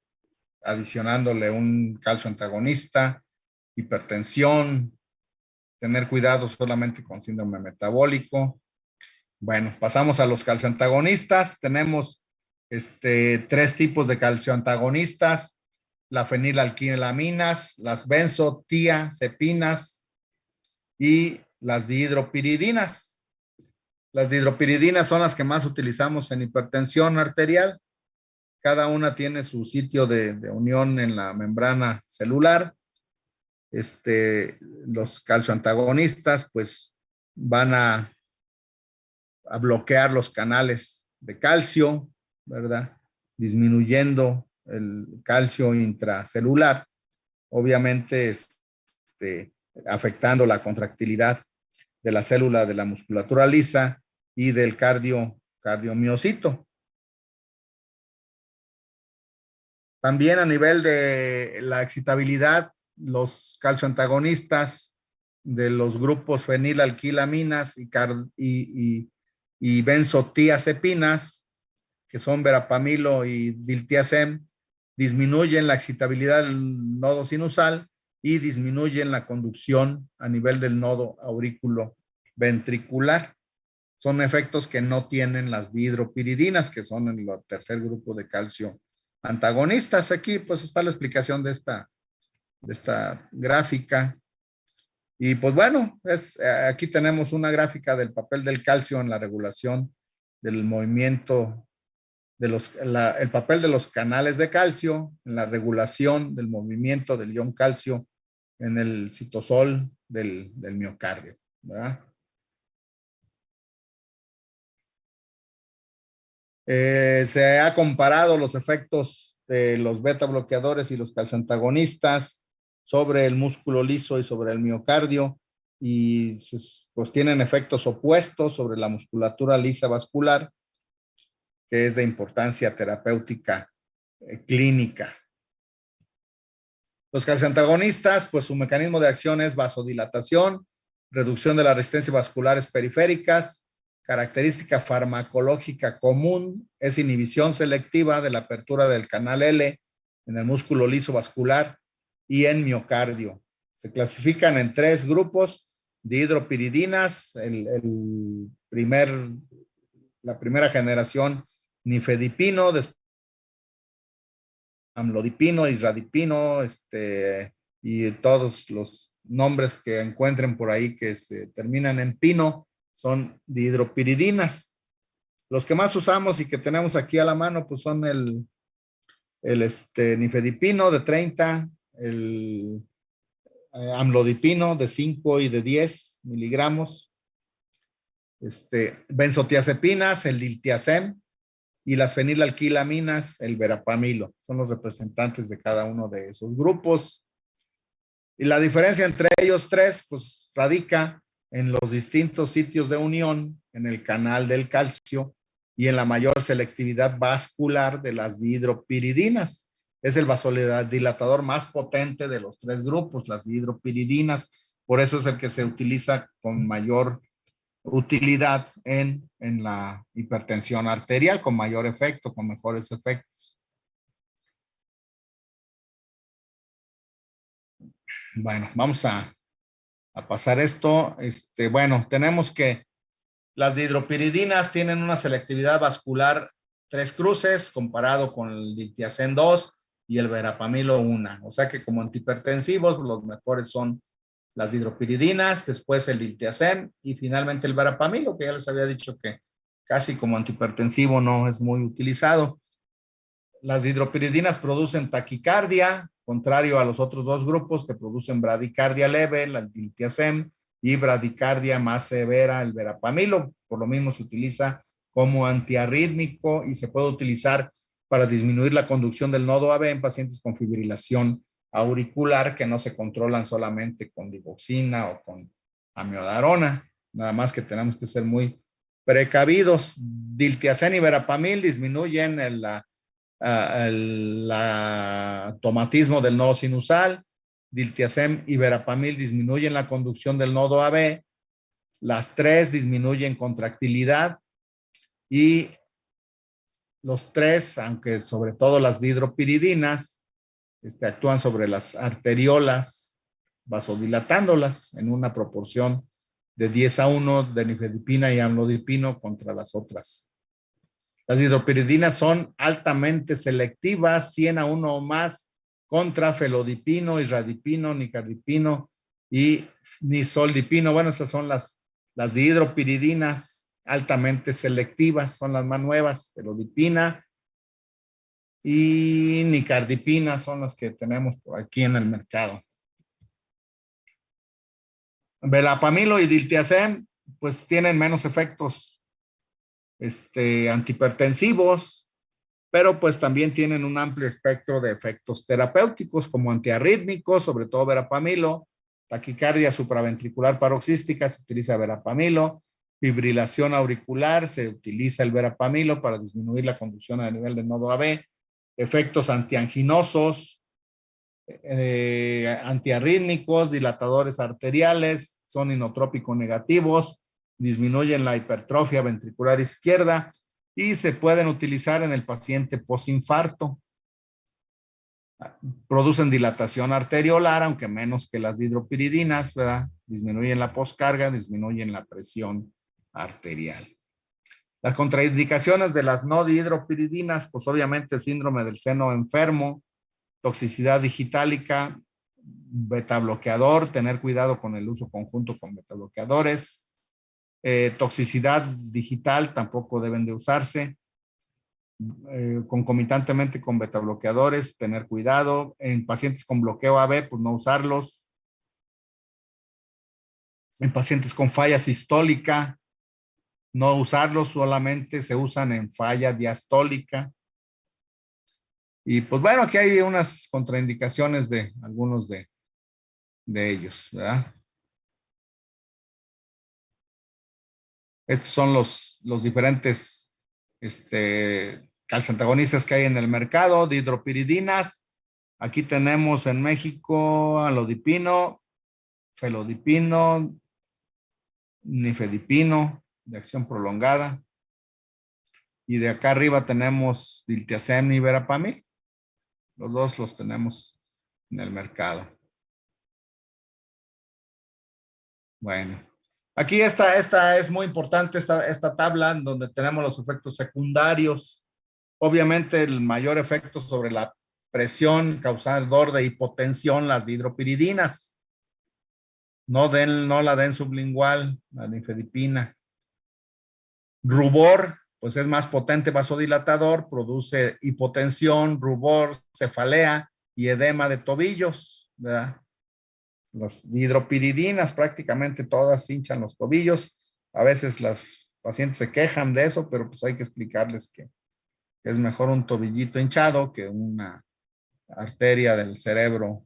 adicionándole un calcio antagonista, hipertensión, tener cuidado solamente con síndrome metabólico. Bueno, pasamos a los calcioantagonistas. Tenemos 3 tipos de calcioantagonistas: la fenilalquilaminas, las benzotiazepinas y las dihidropiridinas. Las dihidropiridinas son las que más utilizamos en hipertensión arterial. Cada una tiene su sitio de unión en la membrana celular. Los calcioantagonistas pues van a bloquear los canales de calcio, ¿verdad? disminuyendo el calcio intracelular, obviamente afectando la contractilidad de la célula de la musculatura lisa y del cardiomiocito. También a nivel de la excitabilidad, los calcioantagonistas de los grupos fenilalquilaminas y benzotiazepinas, que son verapamilo y diltiazem, disminuyen la excitabilidad del nodo sinusal y disminuyen la conducción a nivel del nodo aurículo ventricular. Son efectos que no tienen las dihidropiridinas, que son el tercer grupo de calcio antagonistas. Aquí pues está la explicación de esta gráfica. Y pues bueno, aquí tenemos una gráfica del papel del calcio en la regulación del movimiento, el papel de los canales de calcio en la regulación del movimiento del ion calcio en el citosol del miocardio, ¿verdad? Se ha comparado los efectos de los beta bloqueadores y los calcioantagonistas sobre el músculo liso y sobre el miocardio, y pues tienen efectos opuestos sobre la musculatura lisa vascular, que es de importancia terapéutica clínica. Los calcioantagonistas, pues su mecanismo de acción es vasodilatación, reducción de las resistencias vasculares periféricas. Característica farmacológica común es inhibición selectiva de la apertura del canal L en el músculo liso vascular y en miocardio. Se clasifican en 3 grupos: dihidropiridinas, la primera generación nifedipino, después amlodipino, isradipino, y todos los nombres que encuentren por ahí que se terminan en pino son dihidropiridinas. Los que más usamos y que tenemos aquí a la mano pues son el nifedipino de 30, el amlodipino de 5 y de 10 miligramos, benzotiazepinas, el diltiazem, y las fenilalquilaminas, el verapamilo. Son los representantes de cada uno de esos grupos. Y la diferencia entre ellos 3, pues radica en los distintos sitios de unión en el canal del calcio y en la mayor selectividad vascular de las dihidropiridinas. Es el vasodilatador más potente de los 3 grupos, las dihidropiridinas. Por eso es el que se utiliza con mayor utilidad en la hipertensión arterial, con mayor efecto, con mejores efectos. Bueno, vamos a pasar esto. Bueno, tenemos que las dihidropiridinas tienen una selectividad vascular 3 cruces comparado con el diltiazem 2 y el verapamilo 1. O sea que como antihipertensivos los mejores son las dihidropiridinas, después el diltiazem y finalmente el verapamilo, que ya les había dicho que casi como antihipertensivo no es muy utilizado. Las dihidropiridinas producen taquicardia, contrario a los otros 2 grupos que producen bradicardia leve, el diltiazem, y bradicardia más severa, el verapamilo. Por lo mismo se utiliza como antiarrítmico y se puede utilizar para disminuir la conducción del nodo AB en pacientes con fibrilación auricular que no se controlan solamente con digoxina o con amiodarona. Nada más que tenemos que ser muy precavidos. Diltiazem y verapamil disminuyen el tomatismo del nodo sinusal. Diltiazem y verapamil disminuyen la conducción del nodo AB. Las 3 disminuyen contractilidad y los 3, aunque sobre todo las dihidropiridinas, actúan sobre las arteriolas, vasodilatándolas en una proporción de 10:1 de nifedipina y amlodipino contra las otras. Las dihidropiridinas son altamente selectivas, 100:1 o más, contra felodipino, isradipino, nicardipino y nisoldipino. Bueno, esas son las dihidropiridinas altamente selectivas, son las más nuevas, felodipina y nicardipina son las que tenemos por aquí en el mercado. Verapamilo y diltiazem pues tienen menos efectos antihipertensivos, pero pues también tienen un amplio espectro de efectos terapéuticos como antiarrítmicos, sobre todo verapamilo, taquicardia supraventricular paroxística, se utiliza verapamilo, fibrilación auricular, se utiliza el verapamilo para disminuir la conducción a nivel del nodo AB, efectos antianginosos, antiarrítmicos, dilatadores arteriales, son inotrópicos negativos, disminuyen la hipertrofia ventricular izquierda y se pueden utilizar en el paciente postinfarto. Producen dilatación arteriolar, aunque menos que las dihidropiridinas, ¿verdad? Disminuyen la poscarga, disminuyen la presión arterial. Las contraindicaciones de las no dihidropiridinas, pues obviamente síndrome del seno enfermo, toxicidad digitálica, beta bloqueador, tener cuidado con el uso conjunto con beta bloqueadores, toxicidad digital tampoco deben de usarse, concomitantemente con beta bloqueadores, tener cuidado, en pacientes con bloqueo AB, pues no usarlos, en pacientes con falla sistólica, no usarlos, solamente se usan en falla diastólica. Y pues bueno, aquí hay unas contraindicaciones de algunos de ellos, ¿verdad? Estos son los diferentes calciantagonistas que hay en el mercado, dihidropiridinas. Aquí tenemos en México alodipino, felodipino, nifedipino, de acción prolongada. Y de acá arriba tenemos diltiazem y verapamil. Los dos los tenemos en el mercado. Bueno, aquí esta es muy importante, esta tabla en donde tenemos los efectos secundarios. Obviamente el mayor efecto sobre la presión causador de hipotensión, las dihidropiridinas. No la den sublingual, la nifedipina. Rubor, pues es más potente vasodilatador, produce hipotensión, rubor, cefalea y edema de tobillos, ¿verdad? Las dihidropiridinas prácticamente todas hinchan los tobillos. A veces las pacientes se quejan de eso, pero pues hay que explicarles que es mejor un tobillito hinchado que una arteria del cerebro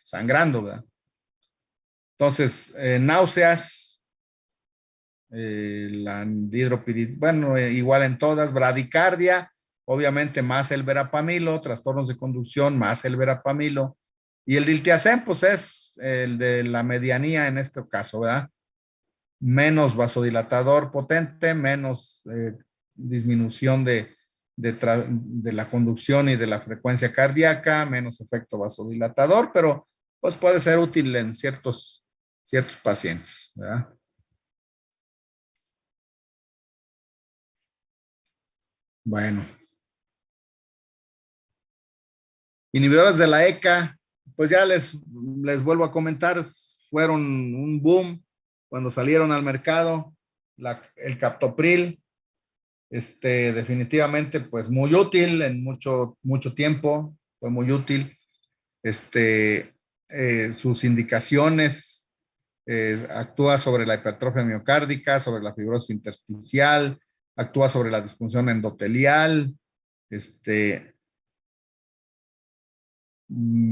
sangrando, ¿verdad? Entonces, náuseas, la dihidropiridinas, bueno, igual en todas, bradicardia, obviamente más el verapamilo, trastornos de conducción más el verapamilo, y el diltiazem, pues es el de la medianía en este caso, ¿verdad? Menos vasodilatador potente, menos disminución de la conducción y de la frecuencia cardíaca, menos efecto vasodilatador, pero pues puede ser útil en ciertos pacientes, ¿verdad? Bueno. Inhibidores de la ECA, pues ya les vuelvo a comentar, fueron un boom cuando salieron al mercado. El captopril, definitivamente, pues muy útil en mucho tiempo, fue muy útil. Sus indicaciones, actúa sobre la hipertrofia miocárdica, sobre la fibrosis intersticial, actúa sobre la disfunción endotelial,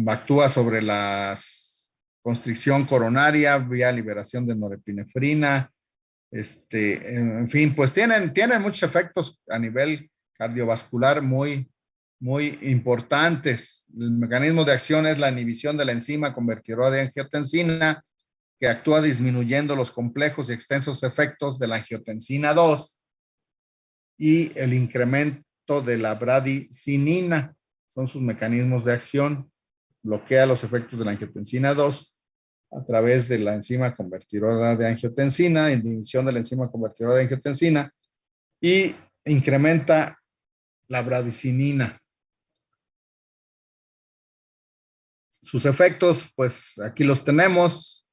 actúa sobre la constricción coronaria vía liberación de norepinefrina. En fin, pues tienen muchos efectos a nivel cardiovascular muy importantes. El mecanismo de acción es la inhibición de la enzima convertidora de angiotensina, que actúa disminuyendo los complejos y extensos efectos de la angiotensina 2 y el incremento de la bradicinina. Son sus mecanismos de acción. Bloquea los efectos de la angiotensina 2 a través de la enzima convertidora de angiotensina, inhibición de la enzima convertidora de angiotensina, y incrementa la bradicinina. Sus efectos, pues aquí los tenemos.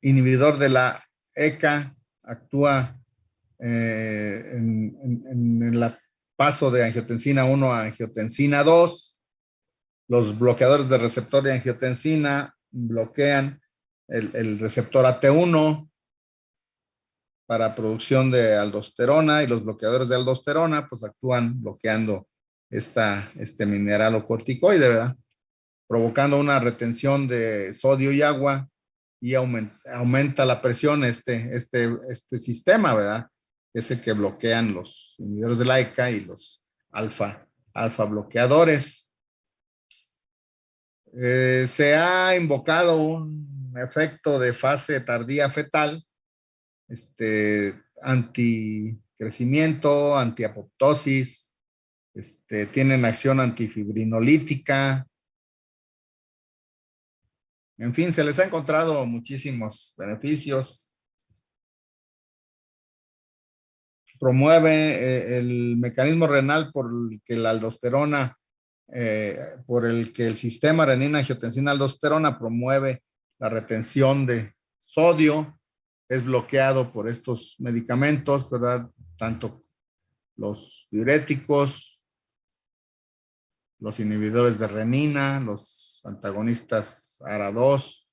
Inhibidor de la ECA, actúa en el paso de angiotensina 1 a angiotensina 2. Los bloqueadores de receptor de angiotensina bloquean el receptor AT1 para producción de aldosterona, y los bloqueadores de aldosterona pues actúan bloqueando este mineral o corticoide, ¿verdad? Provocando una retención de sodio y agua, y aumenta la presión este sistema, ¿verdad? Es el que bloquean los inhibidores de la ECA y los alfa bloqueadores. Se ha invocado un efecto de fase tardía fetal, anticrecimiento, antiapoptosis, tienen acción antifibrinolítica. En fin, se les ha encontrado muchísimos beneficios. Promueve el mecanismo renal por el que la aldosterona, por el que el sistema renina-angiotensina-aldosterona promueve la retención de sodio. Es bloqueado por estos medicamentos, ¿verdad? Tanto los diuréticos, los inhibidores de renina, los antagonistas ARA2.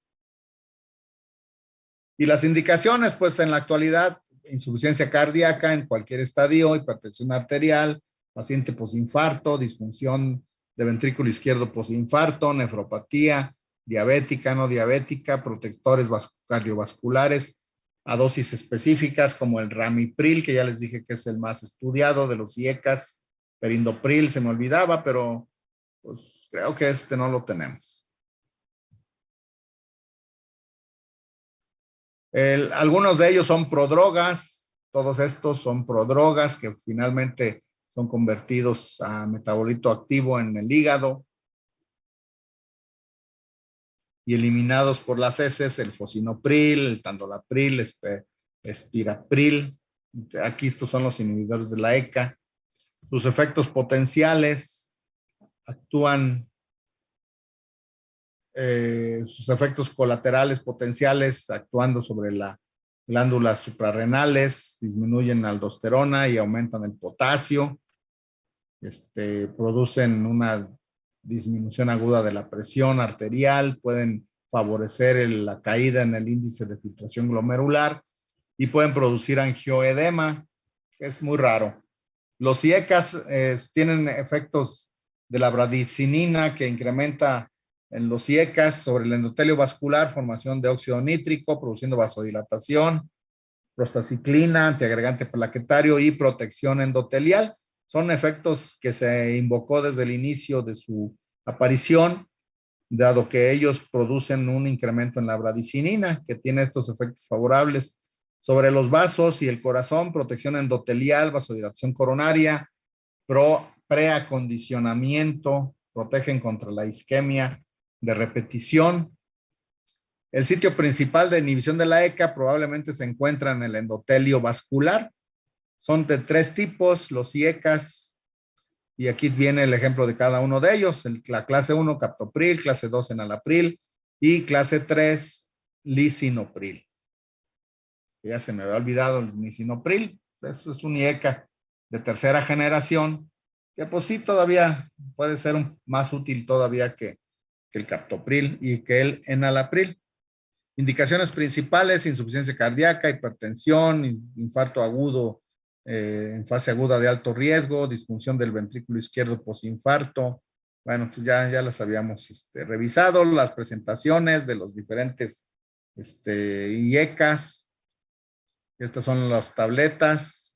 Y las indicaciones, pues en la actualidad, insuficiencia cardíaca en cualquier estadio, hipertensión arterial, paciente posinfarto, disfunción de ventrículo izquierdo posinfarto, nefropatía, diabética, no diabética, protectores cardiovasculares a dosis específicas como el ramipril, que ya les dije que es el más estudiado de los IECAS, perindopril se me olvidaba, pero pues creo que no lo tenemos. Algunos de ellos son prodrogas, todos estos son prodrogas que finalmente son convertidos a metabolito activo en el hígado y eliminados por las heces, el fosinopril, el tandolapril, espirapril. Aquí estos son los inhibidores de la ECA. Sus efectos potenciales actúan, sus efectos colaterales potenciales actuando sobre las glándulas suprarrenales, disminuyen la aldosterona y aumentan el potasio, producen una disminución aguda de la presión arterial, pueden favorecer la caída en el índice de filtración glomerular y pueden producir angioedema, que es muy raro. Los IECAS tienen efectos de la bradicinina que incrementa en los IECAS sobre el endotelio vascular, formación de óxido nítrico, produciendo vasodilatación, prostaciclina, antiagregante plaquetario y protección endotelial. Son efectos que se invocó desde el inicio de su aparición, dado que ellos producen un incremento en la bradicinina, que tiene estos efectos favorables sobre los vasos y el corazón, protección endotelial, vasodilatación coronaria, preacondicionamiento, protegen contra la isquemia de repetición. El sitio principal de inhibición de la ECA probablemente se encuentra en el endotelio vascular. Son de 3 tipos, los IECAS, y aquí viene el ejemplo de cada uno de ellos. La clase 1, captopril, clase 2, enalapril, y clase 3, lisinopril. Ya se me había olvidado el lisinopril. Eso es un IECA de tercera generación, que pues sí todavía puede ser más útil todavía que el captopril y que el enalapril. Indicaciones principales: insuficiencia cardíaca, hipertensión, infarto agudo en fase aguda de alto riesgo, disfunción del ventrículo izquierdo posinfarto. Bueno, pues ya las habíamos revisado, las presentaciones de los diferentes IECAS. Estas son las tabletas,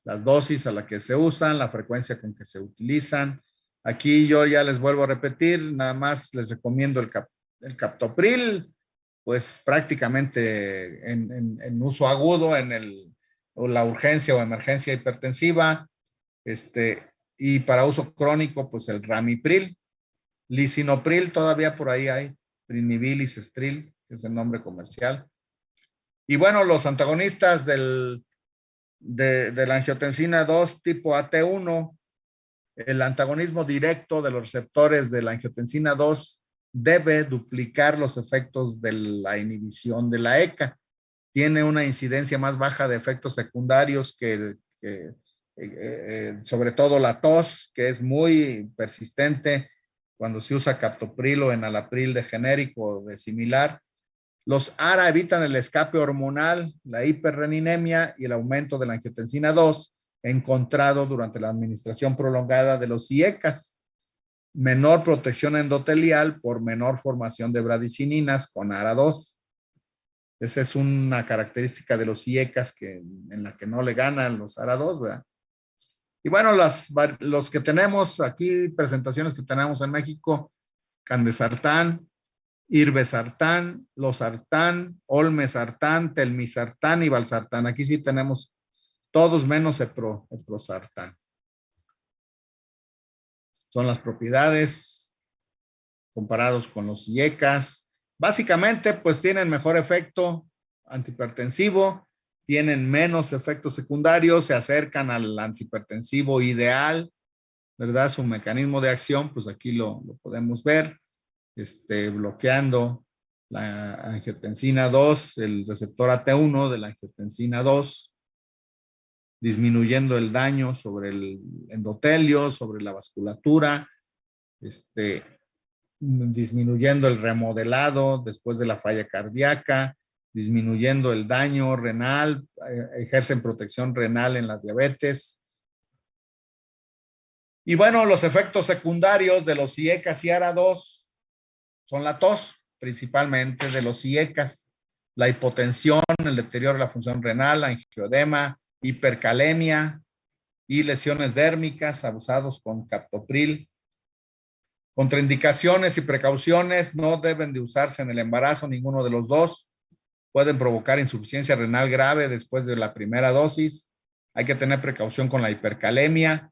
las dosis a la que se usan, la frecuencia con que se utilizan. Aquí yo ya les vuelvo a repetir, nada más les recomiendo el captopril, pues prácticamente en uso agudo, la urgencia o emergencia hipertensiva, y para uso crónico, pues el ramipril. Lisinopril todavía por ahí hay, Prinibil y Cestril, que es el nombre comercial. Y bueno, los antagonistas de la angiotensina 2 tipo AT1, el antagonismo directo de los receptores de la angiotensina 2 debe duplicar los efectos de la inhibición de la ECA. Tiene una incidencia más baja de efectos secundarios sobre todo la tos, que es muy persistente cuando se usa captopril o enalapril de genérico o de similar. Los ARA evitan el escape hormonal, la hiperreninemia y el aumento de la angiotensina 2 encontrado durante la administración prolongada de los IECAS. Menor protección endotelial por menor formación de bradicininas con ARA2. Esa es una característica de los IECAS en la que no le ganan los ARA2, ¿verdad? Y bueno, los que tenemos aquí, presentaciones que tenemos en México, candesartán, irbesartán, losartán, olmesartán, telmisartán y valsartán. Aquí sí tenemos todos menos eprosartán. Son las propiedades comparados con los IECAS. Básicamente, pues tienen mejor efecto antihipertensivo, tienen menos efectos secundarios, se acercan al antihipertensivo ideal, ¿verdad? Su mecanismo de acción, pues aquí lo podemos ver, bloqueando la angiotensina 2, el receptor AT1 de la angiotensina 2, disminuyendo el daño sobre el endotelio, sobre la vasculatura, disminuyendo el remodelado después de la falla cardíaca, disminuyendo el daño renal, ejercen protección renal en la diabetes. Y bueno, los efectos secundarios de los IECAS y ARA2 son la tos, principalmente de los IECAS, la hipotensión, el deterioro de la función renal, angioedema, hipercalemia y lesiones dérmicas abusados con captopril. Contraindicaciones y precauciones: no deben de usarse en el embarazo ninguno de los dos. Pueden provocar insuficiencia renal grave después de la primera dosis. Hay que tener precaución con la hipercalemia,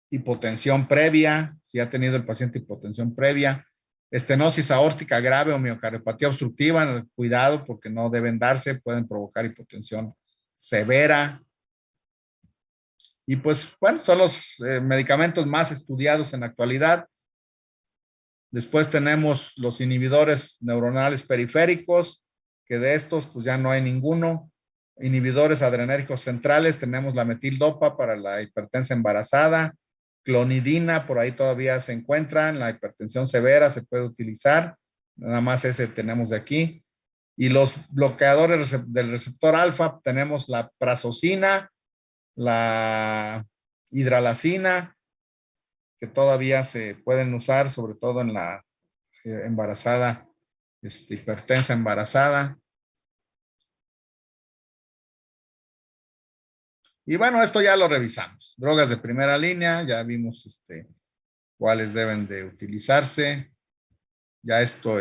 hipotensión previa, si ha tenido el paciente hipotensión previa, estenosis aórtica grave o miocardiopatía obstructiva, cuidado porque no deben darse, pueden provocar hipotensión severa. Y pues, bueno, son los medicamentos más estudiados en la actualidad. Después tenemos los inhibidores neuronales periféricos, que de estos pues ya no hay ninguno. Inhibidores adrenérgicos centrales, tenemos la metildopa para la hipertensa embarazada, clonidina, por ahí todavía se encuentra, en la hipertensión severa se puede utilizar, nada más ese tenemos de aquí. Y los bloqueadores del receptor alfa, tenemos la prazosina, la hidralacina, que todavía se pueden usar, sobre todo en la embarazada, hipertensa embarazada. Y bueno, esto ya lo revisamos. Drogas de primera línea, ya vimos cuáles deben de utilizarse. Ya esto,